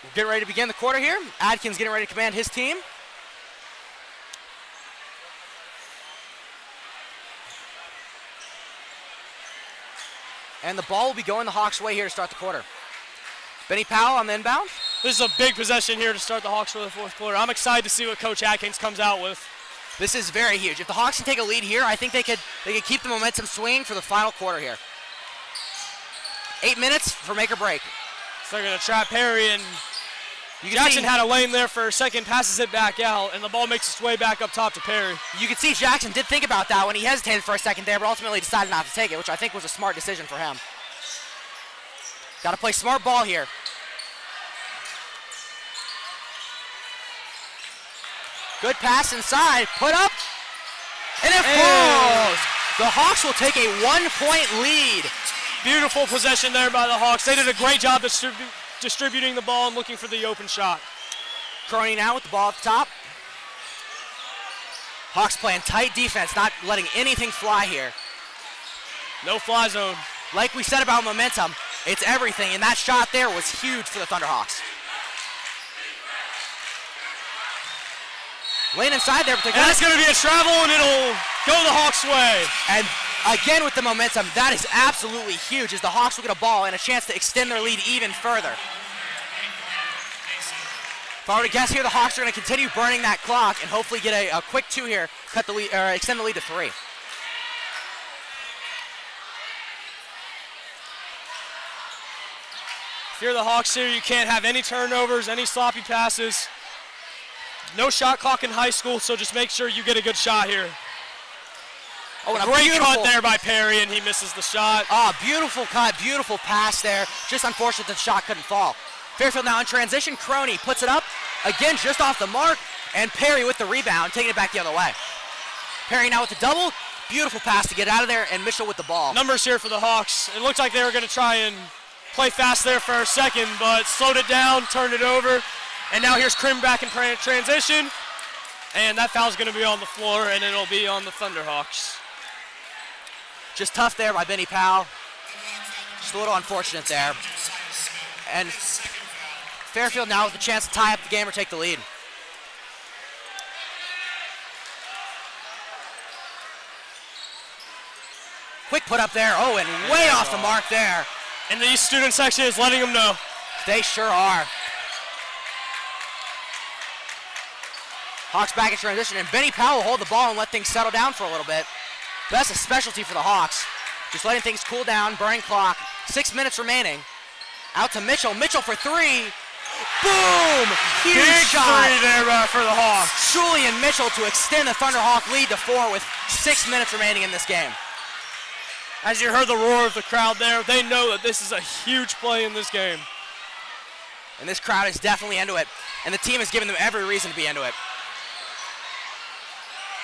We're getting ready to begin the quarter here. Adkins getting ready to command his team. And the ball will be going the Hawks' way here to start the quarter. Benny Powell on the inbound. This is a big possession here to start the Hawks for the fourth quarter. I'm excited to see what Coach Atkins comes out with. This is very huge. If the Hawks can take a lead here, I think they could keep the momentum swinging for the final quarter here. 8 minutes for make or break. So they're going to trap Perry, and Jackson had a lane there for a second, passes it back out, and the ball makes its way back up top to Perry. You can see Jackson did think about that when he hesitated for a second there, but ultimately decided not to take it, which I think was a smart decision for him. Got to play smart ball here. Good pass inside, put up, and it falls. The Hawks will take a 1-point lead. Beautiful possession there by the Hawks. They did a great job distributing the ball and looking for the open shot. Crony now with the ball at the top. Hawks playing tight defense, not letting anything fly here. No fly zone. Like we said about momentum, it's everything, and that shot there was huge for the Thunderhawks. Lane inside there, but and that's going to be a travel, and it'll go the Hawks' way. And again with the momentum, that is absolutely huge as the Hawks will get a ball and a chance to extend their lead even further. If I were to guess here, the Hawks are going to continue burning that clock and hopefully get a quick 2 here, cut the lead, or extend the lead to 3. If you're the Hawks here, you can't have any turnovers, any sloppy passes. No shot clock in high school, so just make sure you get a good shot here. Oh, and a great beautiful cut there by Perry, and he misses the shot. Beautiful cut, beautiful pass there. Just unfortunate that the shot couldn't fall. Fairfield now in transition. Crony puts it up. Again, just off the mark. And Perry with the rebound, taking it back the other way. Perry now with the double. Beautiful pass to get out of there, and Mitchell with the ball. Numbers here for the Hawks. It looked like they were going to try and play fast there for a second, but slowed it down, turned it over. And now here's Krim back in transition. And that foul's going to be on the floor, and it'll be on the Thunderhawks. Just tough there by Benny Powell. Just a little unfortunate there. And Fairfield now with the chance to tie up the game or take the lead. Quick put up there. Oh, and way off the mark there. And the student section is letting them know. They sure are. Hawks back in transition, and Benny Powell will hold the ball and let things settle down for a little bit. That's a specialty for the Hawks. Just letting things cool down, burning clock. 6 minutes remaining. Out to Mitchell. Mitchell for 3. Boom! Huge Big shot. 3 there for the Hawks. Julian Mitchell to extend the Thunderhawk lead to 4 with 6 minutes remaining in this game. As you heard the roar of the crowd there, they know that this is a huge play in this game. And this crowd is definitely into it. And the team has given them every reason to be into it.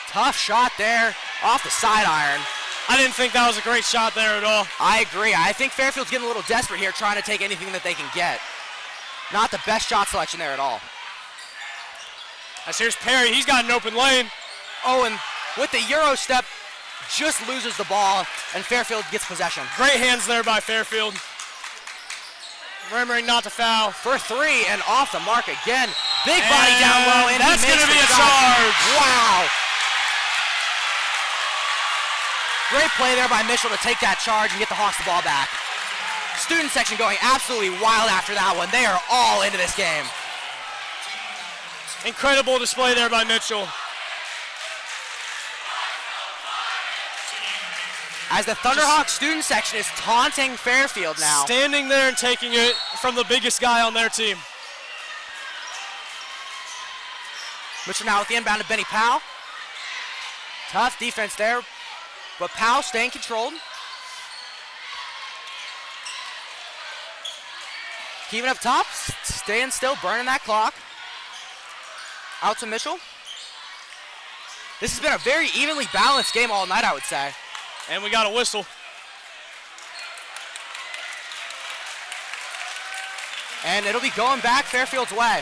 Tough shot there off the side iron. I didn't think that was a great shot there at all. I agree. I think Fairfield's getting a little desperate here, trying to take anything that they can get. Not the best shot selection there at all. As here's Perry, he's got an open lane. Oh, and with the Euro step, just loses the ball, and Fairfield gets possession. Great hands there by Fairfield. Remembering not to foul. For 3, and off the mark again. Big body down low, and that's going to be a charge. Wow. Great play there by Mitchell to take that charge and get the Hawks the ball back. Student section going absolutely wild after that one. They are all into this game. Incredible display there by Mitchell. As the Thunderhawk student section is taunting Fairfield now. Standing there and taking it from the biggest guy on their team. Mitchell now with the inbound to Benny Powell. Tough defense there, but Powell staying controlled. Keeping up top, staying still, burning that clock. Out to Mitchell. This has been a very evenly balanced game all night, I would say. And we got a whistle. And it'll be going back Fairfield's way.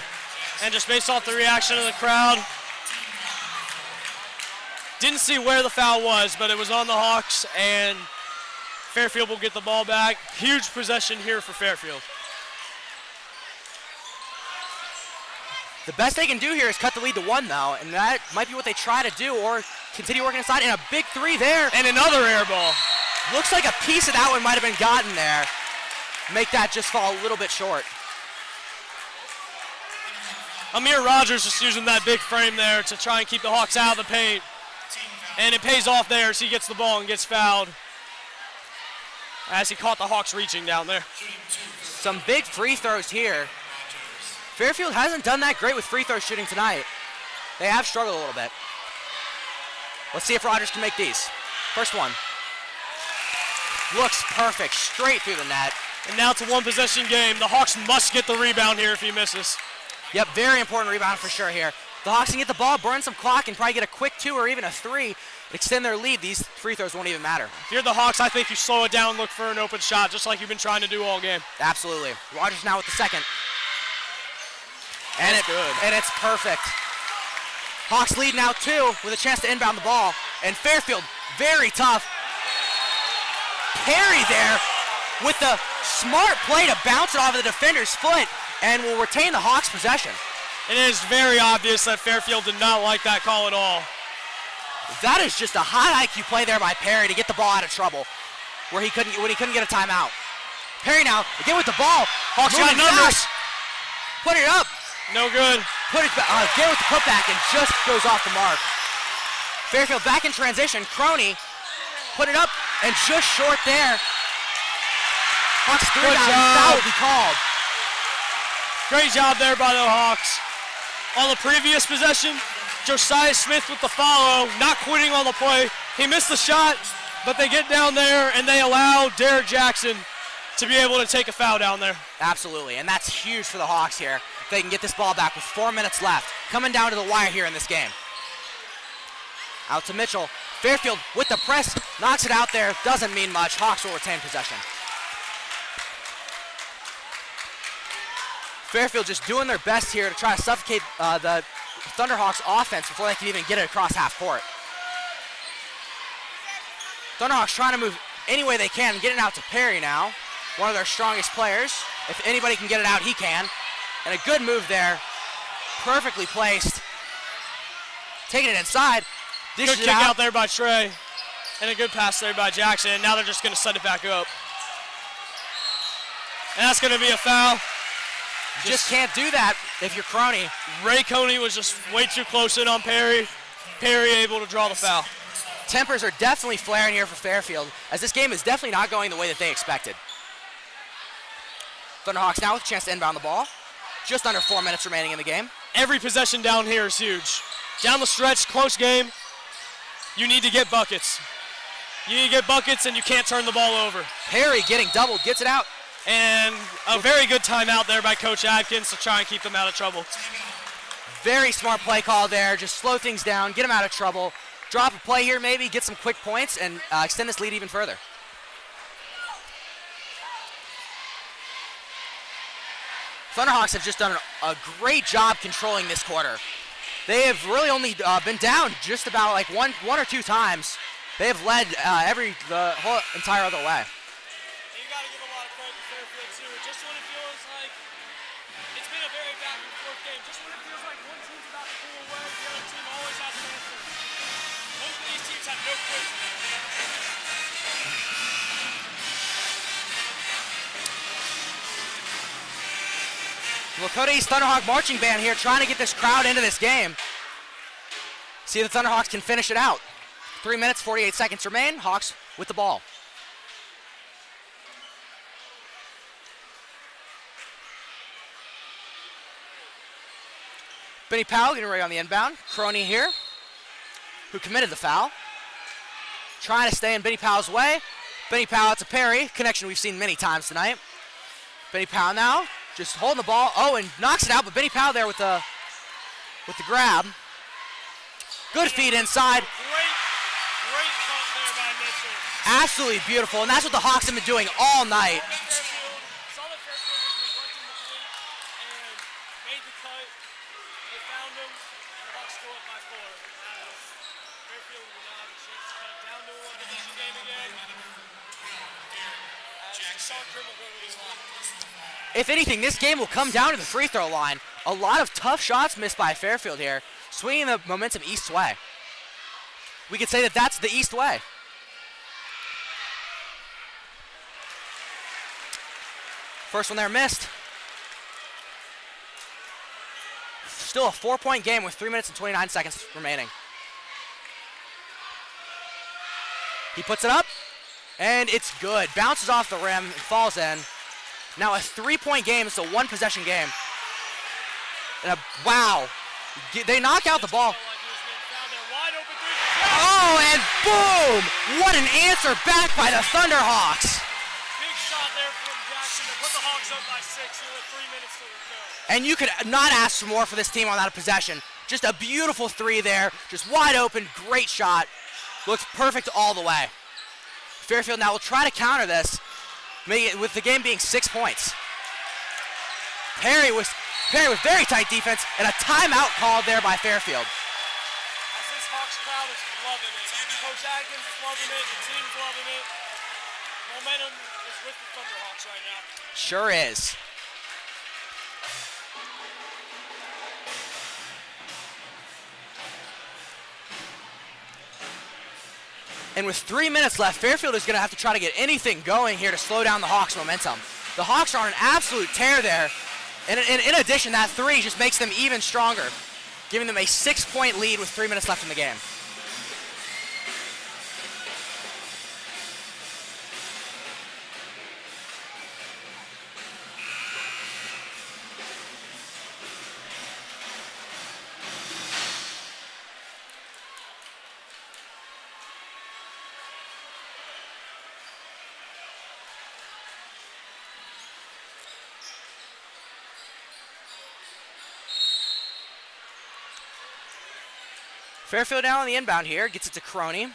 And just based off the reaction of the crowd, didn't see where the foul was, but it was on the Hawks, and Fairfield will get the ball back. Huge possession here for Fairfield. The best they can do here is cut the lead to 1, though, and that might be what they try to do, or continue working inside, and a big 3 there. And another air ball. Looks like a piece of that one might have been gotten there. Make that just fall a little bit short. Amir Rogers just using that big frame there to try and keep the Hawks out of the paint. And it pays off there as he gets the ball and gets fouled. As he caught the Hawks reaching down there. Some big free throws here. Fairfield hasn't done that great with free throw shooting tonight. They have struggled a little bit. Let's see if Rogers can make these. First one. Looks perfect, straight through the net. And now it's a 1 possession game. The Hawks must get the rebound here if he misses. Yep, very important rebound for sure here. The Hawks can get the ball, burn some clock, and probably get a quick 2 or even a 3. Extend their lead. These free throws won't even matter. If you're the Hawks, I think you slow it down, look for an open shot, just like you've been trying to do all game. Absolutely. Rogers now with the second. And it's perfect. Hawks lead now 2 with a chance to inbound the ball. And Fairfield, very tough. Perry there with the smart play to bounce it off of the defender's foot and will retain the Hawks possession. It is very obvious that Fairfield did not like that call at all. That is just a high IQ play there by Perry to get the ball out of trouble when he couldn't get a timeout. Perry now, again with the ball. Hawks got numbers. Put it up. No good. Put it again with the putback and just goes off the mark. Fairfield back in transition. Crony put it up and just short there. Hawks 3 down. Foul will be called. Great job there by the Hawks. On the previous possession, Josiah Smith with the follow, not quitting on the play. He missed the shot, but they get down there and they allow Derek Jackson to be able to take a foul down there. Absolutely, and that's huge for the Hawks here. If they can get this ball back with 4 minutes left. Coming down to the wire here in this game. Out to Mitchell. Fairfield with the press, knocks it out there. Doesn't mean much. Hawks will retain possession. Fairfield just doing their best here to try to suffocate the Thunderhawks offense before they can even get it across half court. Thunderhawks trying to move any way they can, getting it out to Perry now, one of their strongest players. If anybody can get it out, he can. And a good move there, perfectly placed. Taking it inside. Good kick out there by Trey, and a good pass there by Jackson, and now they're just going to set it back up. And that's going to be a foul. Just can't do that if you're Crony. Ray Coney was just way too close in on Perry. Perry able to draw the foul. Tempers are definitely flaring here for Fairfield, as this game is definitely not going the way that they expected. Thunderhawks now with a chance to inbound the ball. Just under 4 minutes remaining in the game. Every possession down here is huge. Down the stretch, close game. You need to get buckets. You need to get buckets, and you can't turn the ball over. Perry getting doubled, gets it out. And a very good timeout there by Coach Adkins to try and keep them out of trouble. Very smart play call there. Just slow things down, get them out of trouble. Drop a play here maybe, get some quick points, and extend this lead even further. Thunderhawks have just done a great job controlling this quarter. They have really only been down just about like one or two times. They have led the whole entire other way. You got to give a lot of credit to Fairfield too. Just when it feels like it's been a very back and forth game. Just when it feels like one team's about to pull away, the other team always has an answer. Both of these teams have no quits. Lakota East Thunderhawk marching band here trying to get this crowd into this game. See if the Thunderhawks can finish it out. 3 minutes, 48 seconds remain. Hawks with the ball. Benny Powell getting ready on the inbound. Crony here, who committed the foul. Trying to stay in Benny Powell's way. Benny Powell to Perry. Connection we've seen many times tonight. Benny Powell now. Just holding the ball. Oh, and knocks it out, but Benny Powell there with the grab. Good feed inside. Great punt there by Mitchell. Absolutely beautiful, and that's what the Hawks have been doing all night. Saw that Fairfield was neglecting the plate and made the cut. They found him, and the Hawks go up by 4. Fairfield will now have a chance to cut down to a one-division game again. Sean Krim will go to the line. If anything, this game will come down to the free throw line. A lot of tough shots missed by Fairfield here, swinging the momentum East's way. We could say that that's the East way. First one there missed. Still a 4-point game with 3 minutes and 29 seconds remaining. He puts it up, and it's good. Bounces off the rim and falls in. Now a 3-point game, it's a 1-possession game. And wow, they knock out the ball. Oh, and boom! What an answer back by the Thunderhawks. Big shot there from Jackson to put the Hawks up by 6 with 3 minutes to go. And you could not ask for more for this team on that possession. Just a beautiful 3 there, just wide open, great shot. Looks perfect all the way. Fairfield now will try to counter this, with the game being 6 points. Perry with very tight defense and a timeout called there by Fairfield. As this Hawks crowd is loving it. Coach Adkins is loving it. The team's loving it. Momentum is with the Thunderhawks right now. Sure is. And with 3 minutes left, Fairfield is going to have to try to get anything going here to slow down the Hawks' momentum. The Hawks are on an absolute tear there. And in addition, that 3 just makes them even stronger, giving them a 6-point lead with 3 minutes left in the game. Fairfield now on the inbound here, gets it to Crony.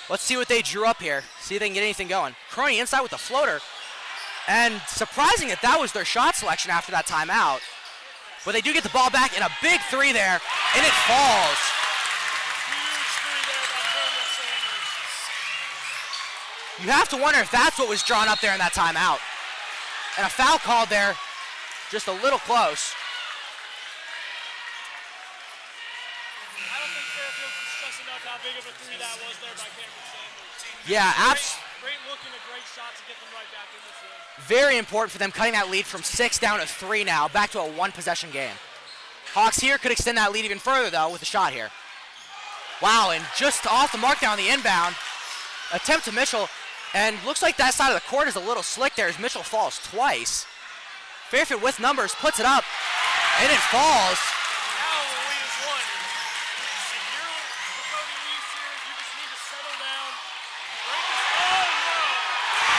Let's see what they drew up here, see if they can get anything going. Crony inside with the floater, and surprising that was their shot selection after that timeout. But they do get the ball back, and a big 3 there, and it falls. You have to wonder if that's what was drawn up there in that timeout. And a foul called there, just a little close. How big of a 3 that was there by Cameron Sanders. Yeah, great look and a great shot to get them right back in this game. Very important for them, cutting that lead from 6 down to 3 now, back to a 1-possession game. Hawks here could extend that lead even further, though, with a shot here. Wow, and just off the mark down the inbound, attempt to Mitchell, and looks like that side of the court is a little slick there as Mitchell falls twice. Fairfield with numbers, puts it up, and it falls.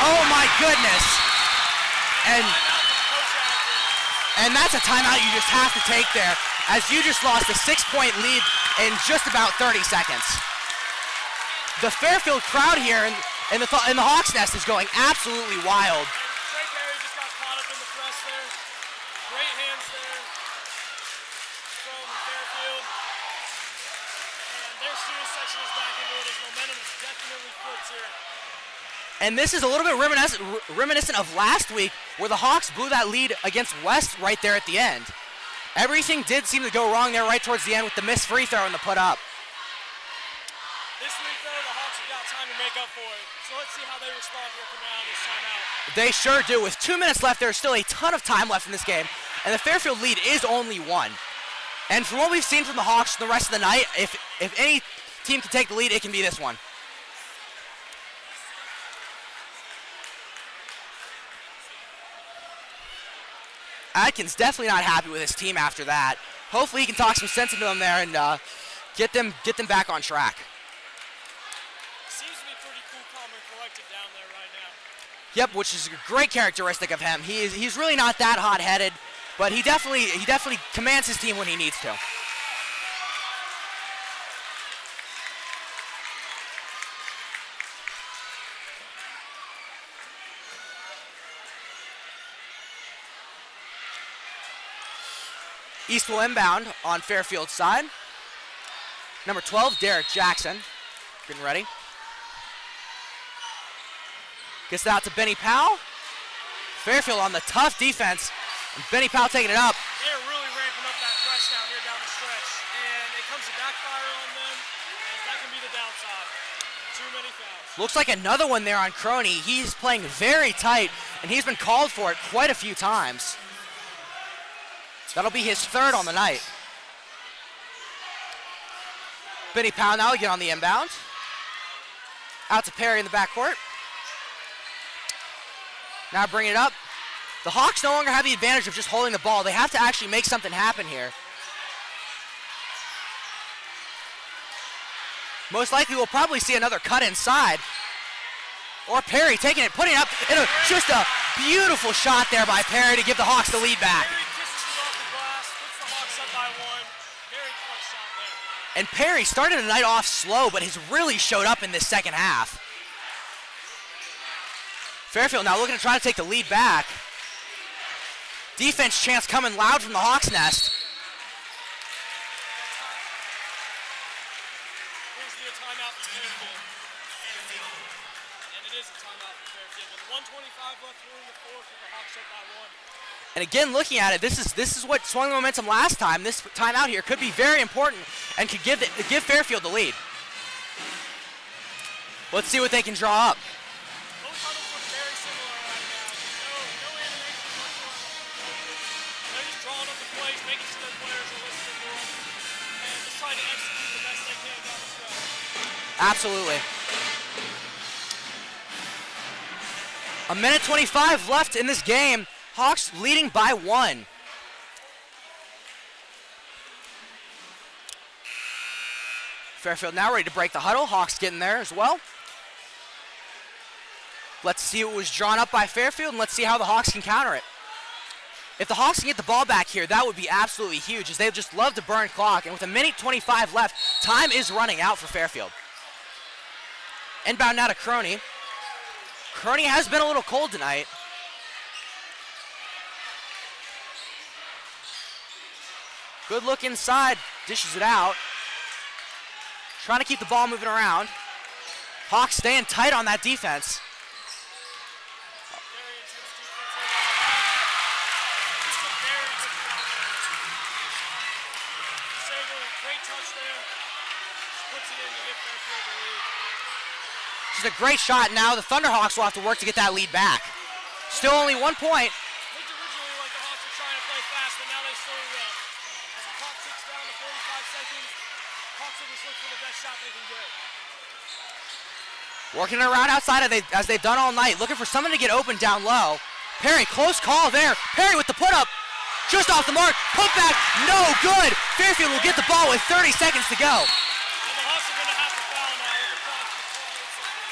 Oh my goodness. And that's a timeout you just have to take there, as you just lost a 6-point lead in just about 30 seconds. The Fairfield crowd here in the Hawks Nest is going absolutely wild. Trey Perry just got caught up in the press there. Great hands there from Fairfield. And their student section is back into it as momentum is definitely flipped here. And this is a little bit reminiscent of last week, where the Hawks blew that lead against West right there at the end. Everything did seem to go wrong there right towards the end with the missed free throw and the put up. This week, though, the Hawks have got time to make up for it. So let's see how they respond here coming out of this timeout. They sure do. With 2 minutes left, there's still a ton of time left in this game, and the Fairfield lead is only 1. And from what we've seen from the Hawks the rest of the night, if any team can take the lead, it can be this one. Atkins definitely not happy with his team after that. Hopefully he can talk some sense into them there and get them back on track. Seems to be pretty cool, calm, and collected down there right now. Yep, which is a great characteristic of him. He's really not that hot-headed, but he definitely commands his team when he needs to. East will inbound on Fairfield's side. Number 12, Derek Jackson, getting ready. Gets it out to Benny Powell. Fairfield on the tough defense, and Benny Powell taking it up. They're really ramping up that press down here down the stretch, and it comes to backfire on them, and that can be the downside. Too many fouls. Looks like another one there on Crony. He's playing very tight, and he's been called for it quite a few times. That'll be his 3rd on the night. Benny Powell now will get on the inbound. Out to Perry in the backcourt. Now bringing it up. The Hawks no longer have the advantage of just holding the ball. They have to actually make something happen here. Most likely we'll probably see another cut inside. Or Perry taking it, putting it up. Just a beautiful shot there by Perry to give the Hawks the lead back. And Perry started the night off slow, but has really showed up in this second half. Fairfield now looking to try to take the lead back. Defense chance coming loud from the Hawks Nest. Here's the timeout for Fairfield. And it is a timeout for Fairfield. With 1:25 left in the fourth, with the Hawks up by 1. And again, looking at it, this is what swung the momentum last time. This timeout here could be very important and could give Fairfield the lead. Let's see what they can draw up. Both huddles look very similar right now. No animation whatsoever. They're just drawing up the plays, making sure their players are listening to them, and just trying to execute the best they can down the stretch. Absolutely. A minute 25 left in this game. Hawks leading by 1. Fairfield now ready to break the huddle. Hawks getting there as well. Let's see what was drawn up by Fairfield, and let's see how the Hawks can counter it. If the Hawks can get the ball back here, that would be absolutely huge, as they just love to burn clock. And with a minute 25 left, time is running out for Fairfield. Inbound now to Crony. Crony has been a little cold tonight. Good look inside, dishes it out. Trying to keep the ball moving around. Hawks staying tight on that defense. Just a great shot. Now the Thunderhawks will have to work to get that lead back. Still only 1 point. Looked originally like the Hawks were trying to play fast, but now they slowly will. As the clock ticks down to 45 seconds, Hawks will just look for the best shot they can get. Working it around outside as they've done all night. Looking for someone to get open down low. Perry, close call there. Perry with the put up. Just off the mark. Put back. No good. Fairfield will get the ball with 30 seconds to go. And the Hawks are going to have to foul now with the clock to 28 seconds.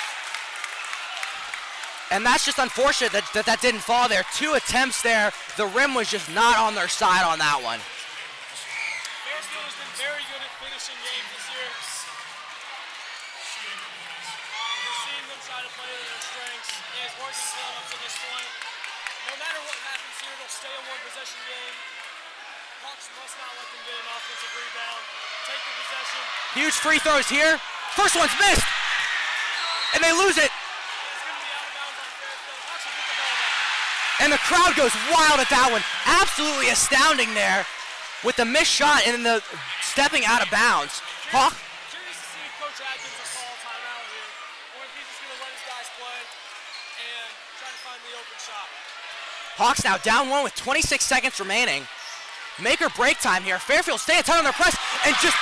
And that's just unfortunate that didn't fall there. 2 attempts there. The rim was just not on their side on that one. Fairfield has been very good at finishing games this year. We're seeing them try to play to their strengths. It is working for them up to this point. No matter what happens here, they'll stay a one-possession game. Hawks must not let them get an offensive rebound. Take the possession. Huge free throws here. First one's missed. And they lose it. It's going to be out of bounds on Fairfield. Hawks will get the ball back. And the crowd goes wild at that one. Absolutely astounding there with the missed shot and the stepping out of bounds. Hawk. Curious to see if Coach Atkins will call a timeout here, or if he's just going to let his guys play and try to find the open shot. Hawks now down 1 with 26 seconds remaining. Make or break time here. Fairfield staying tight on their press and just...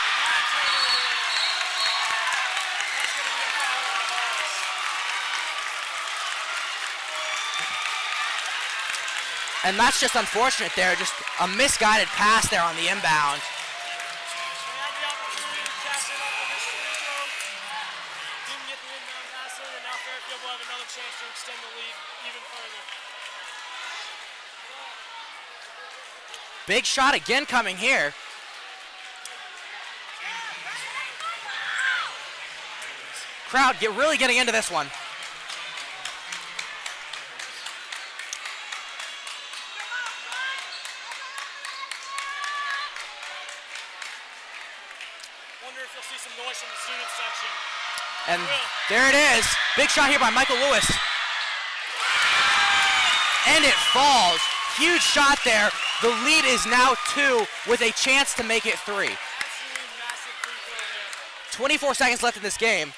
And that's just unfortunate there. Just a misguided pass there on the inbound. They had the opportunity to catch it up with this free throw. Didn't get the inbound pass in, and now Fairfield will have another chance to extend the lead even further. Big shot again coming here. Crowd really getting into this one. Wonder if you'll see some noise from the student section. And there it is. Big shot here by Michael Lewis. And it falls. Huge shot there. The lead is now 2 with a chance to make it 3. Absolutely massive free throw there. 24 seconds left in this game.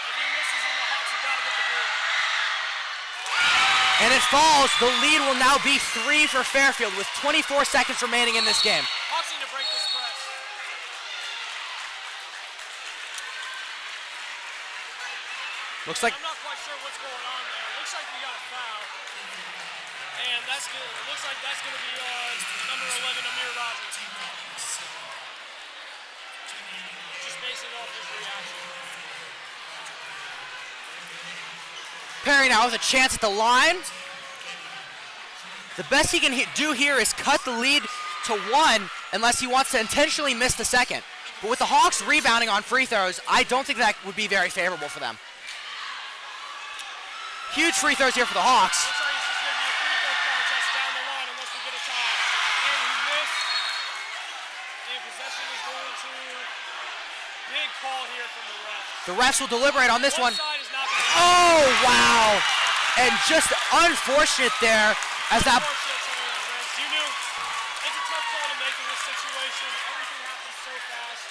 If he misses in the Hawks, have got to get the ball. And it falls. The lead will now be 3 for Fairfield with 24 seconds remaining in this game. Hawks need to break this press. Looks like I'm not quite sure what's going on there. It looks like we got a foul. And that's good. It looks like that's going to be number 11, Amir Rogers. Just basing off his reaction. Perry now has a chance at the line. The best he can do here is cut the lead to 1 unless he wants to intentionally miss the second. But with the Hawks rebounding on free throws, I don't think that would be very favorable for them. Huge free throws here for the Hawks. Looks like it's just going to be a free throw contest down the line unless we get a tie. And he missed. And possession is going to... Big call here from the refs. The refs will deliberate on this one. Side is not going to... Oh, wow. And just unfortunate there as that... You knew it's a tough call to make in this situation. Everything happens so fast.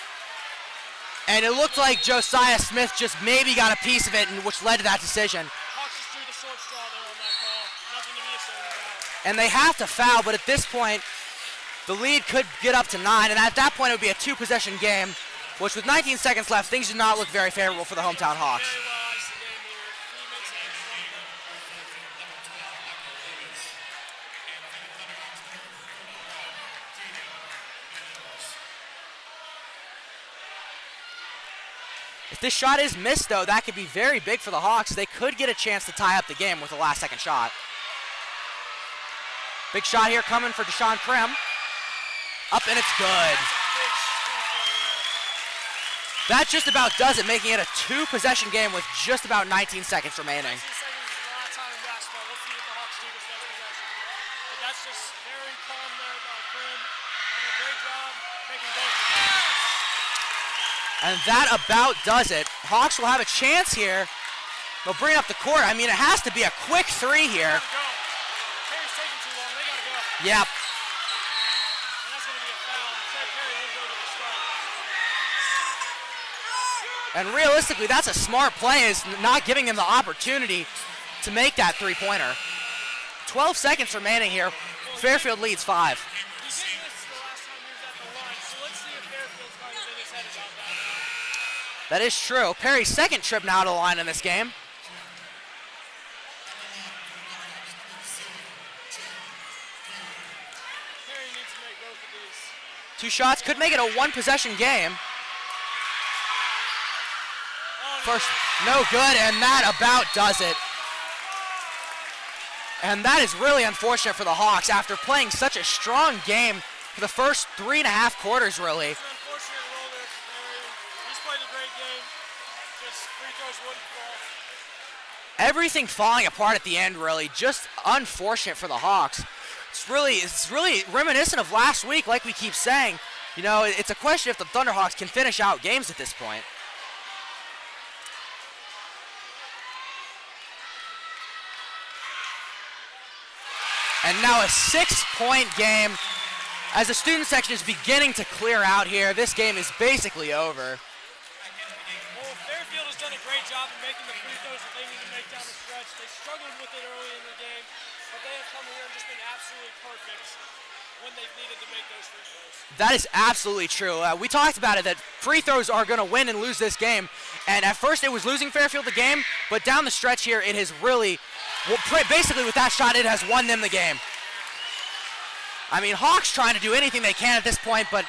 And it looked like Josiah Smith just maybe got a piece of it, which led to that decision. Hawks just drew the short straw there on that call. Nothing to be ashamed about. And they have to foul, but at this point, the lead could get up to 9, and at that point, it would be a 2-possession game, which with 19 seconds left, things do not look very favorable for the hometown Hawks. Very well iced the game here. He makes it If this shot is missed, though, that could be very big for the Hawks. They could get a chance to tie up the game with the last second shot. Big shot here coming for Deshaun Krim. Up, and it's good. That just about does it, making it a 2-possession game with just about 19 seconds remaining. 19 seconds is a lot of time in basketball. We'll see what the Hawks do this next possession. But that's just very calm there by Krim. And a great job making both of them. And that about does it. Hawks will have a chance here. They'll bring up the court. I mean, it has to be a quick 3 here. They gotta go. Perry's taking too long. They gotta go. Yep. And that's gonna be a foul. Trey Perry will go to the stripe. And realistically, that's a smart play, is not giving him the opportunity to make that 3-pointer. 12 seconds remaining here. Fairfield leads 5. He did miss the last time he was at the line, so let's see if Fairfield's kind of in his head about that. That is true. Perry's second trip now to the line in this game. Perry needs to make both of these. 2 shots could make it a 1-possession game. First, no good, and that about does it. And that is really unfortunate for the Hawks after playing such a strong game for the first 3.5 quarters, really. It's an unfortunate role there for Perry. He's played a great game. Just free throws wouldn't fall. Everything falling apart at the end, really. Just unfortunate for the Hawks. It's really reminiscent of last week, like we keep saying. You know, it's a question if the Thunderhawks can finish out games at this point. And now a 6-point game as the student section is beginning to clear out here. This game is basically over. Well, Fairfield has done a great job in making the free throws that they need to make down the stretch. They struggled with it early in the game, but they have come here and just been absolutely perfect when they've needed to make those free throws. That is absolutely true. We talked about it, that free throws are going to win and lose this game. And at first it was losing Fairfield the game, but down the stretch here it has really, well, basically with that shot it has won them the game. I mean, Hawks trying to do anything they can at this point, but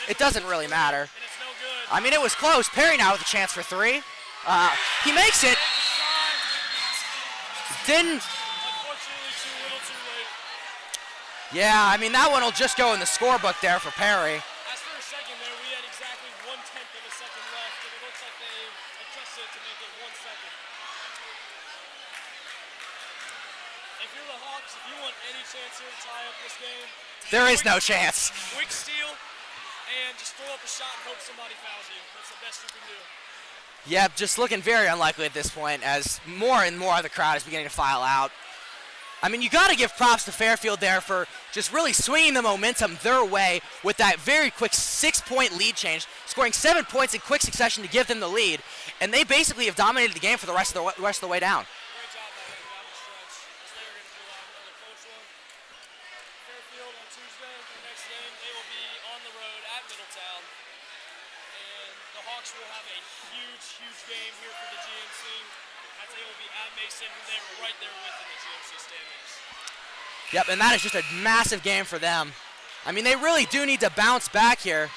it doesn't really matter. And it's no good. I mean, it was close. Perry now with a chance for 3. He makes it. Didn't. Unfortunately, too little, too late. Yeah, I mean, that one will just go in the scorebook there for Perry. As for a second there, we had exactly 1/10 of a second left, and it looks like they adjusted to make it 1 second. If you're the Hawks, if you want any chance here to tie up this game, There is no chance. quick steal and just throw up a shot and hope somebody fouls you. That's the best you can do. Yep, just looking very unlikely at this point as more and more of the crowd is beginning to file out. I mean, you got to give props to Fairfield there for just really swinging the momentum their way with that very quick 6-point lead change, scoring 7 points in quick succession to give them the lead, and they basically have dominated the game for the rest of the way down. Great job by them down the stretch. As they are going to pull out another close one. Fairfield on Tuesday, the next game, they will be on the road at Middletown. And the Hawks will have a huge, huge game here for the GMC, as they will be at Mason, who they were right there with in the GMC standings. Yep, and that is just a massive game for them. I mean, they really do need to bounce back here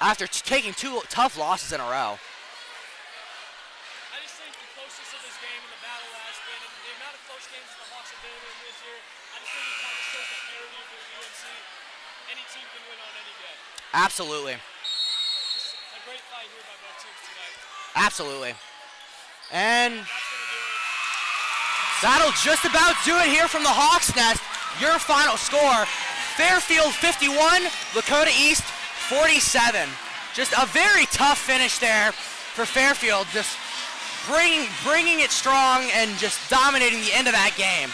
after taking 2 tough losses in a row. I just think the closeness of this game and the battle has been, and the amount of close games that the Hawks have been in this year, I just think it kind of shows the parity of the UNC. Any team can win on any day. Absolutely. Just a great fight here by both teams tonight. Absolutely. And That's going to do it. that'll just about do it here from the Hawks Nest. Your final score, Fairfield 51, Lakota East 47. Just a very tough finish there for Fairfield, just bringing it strong and just dominating the end of that game.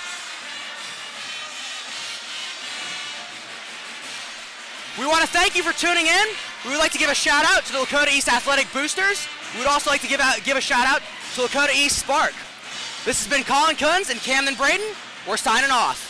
We want to thank you for tuning in. We would like to give a shout out to the Lakota East Athletic Boosters. We would also like to give a shout out to Lakota East Spark. This has been Colin Kunz and Camden Braden. We're signing off.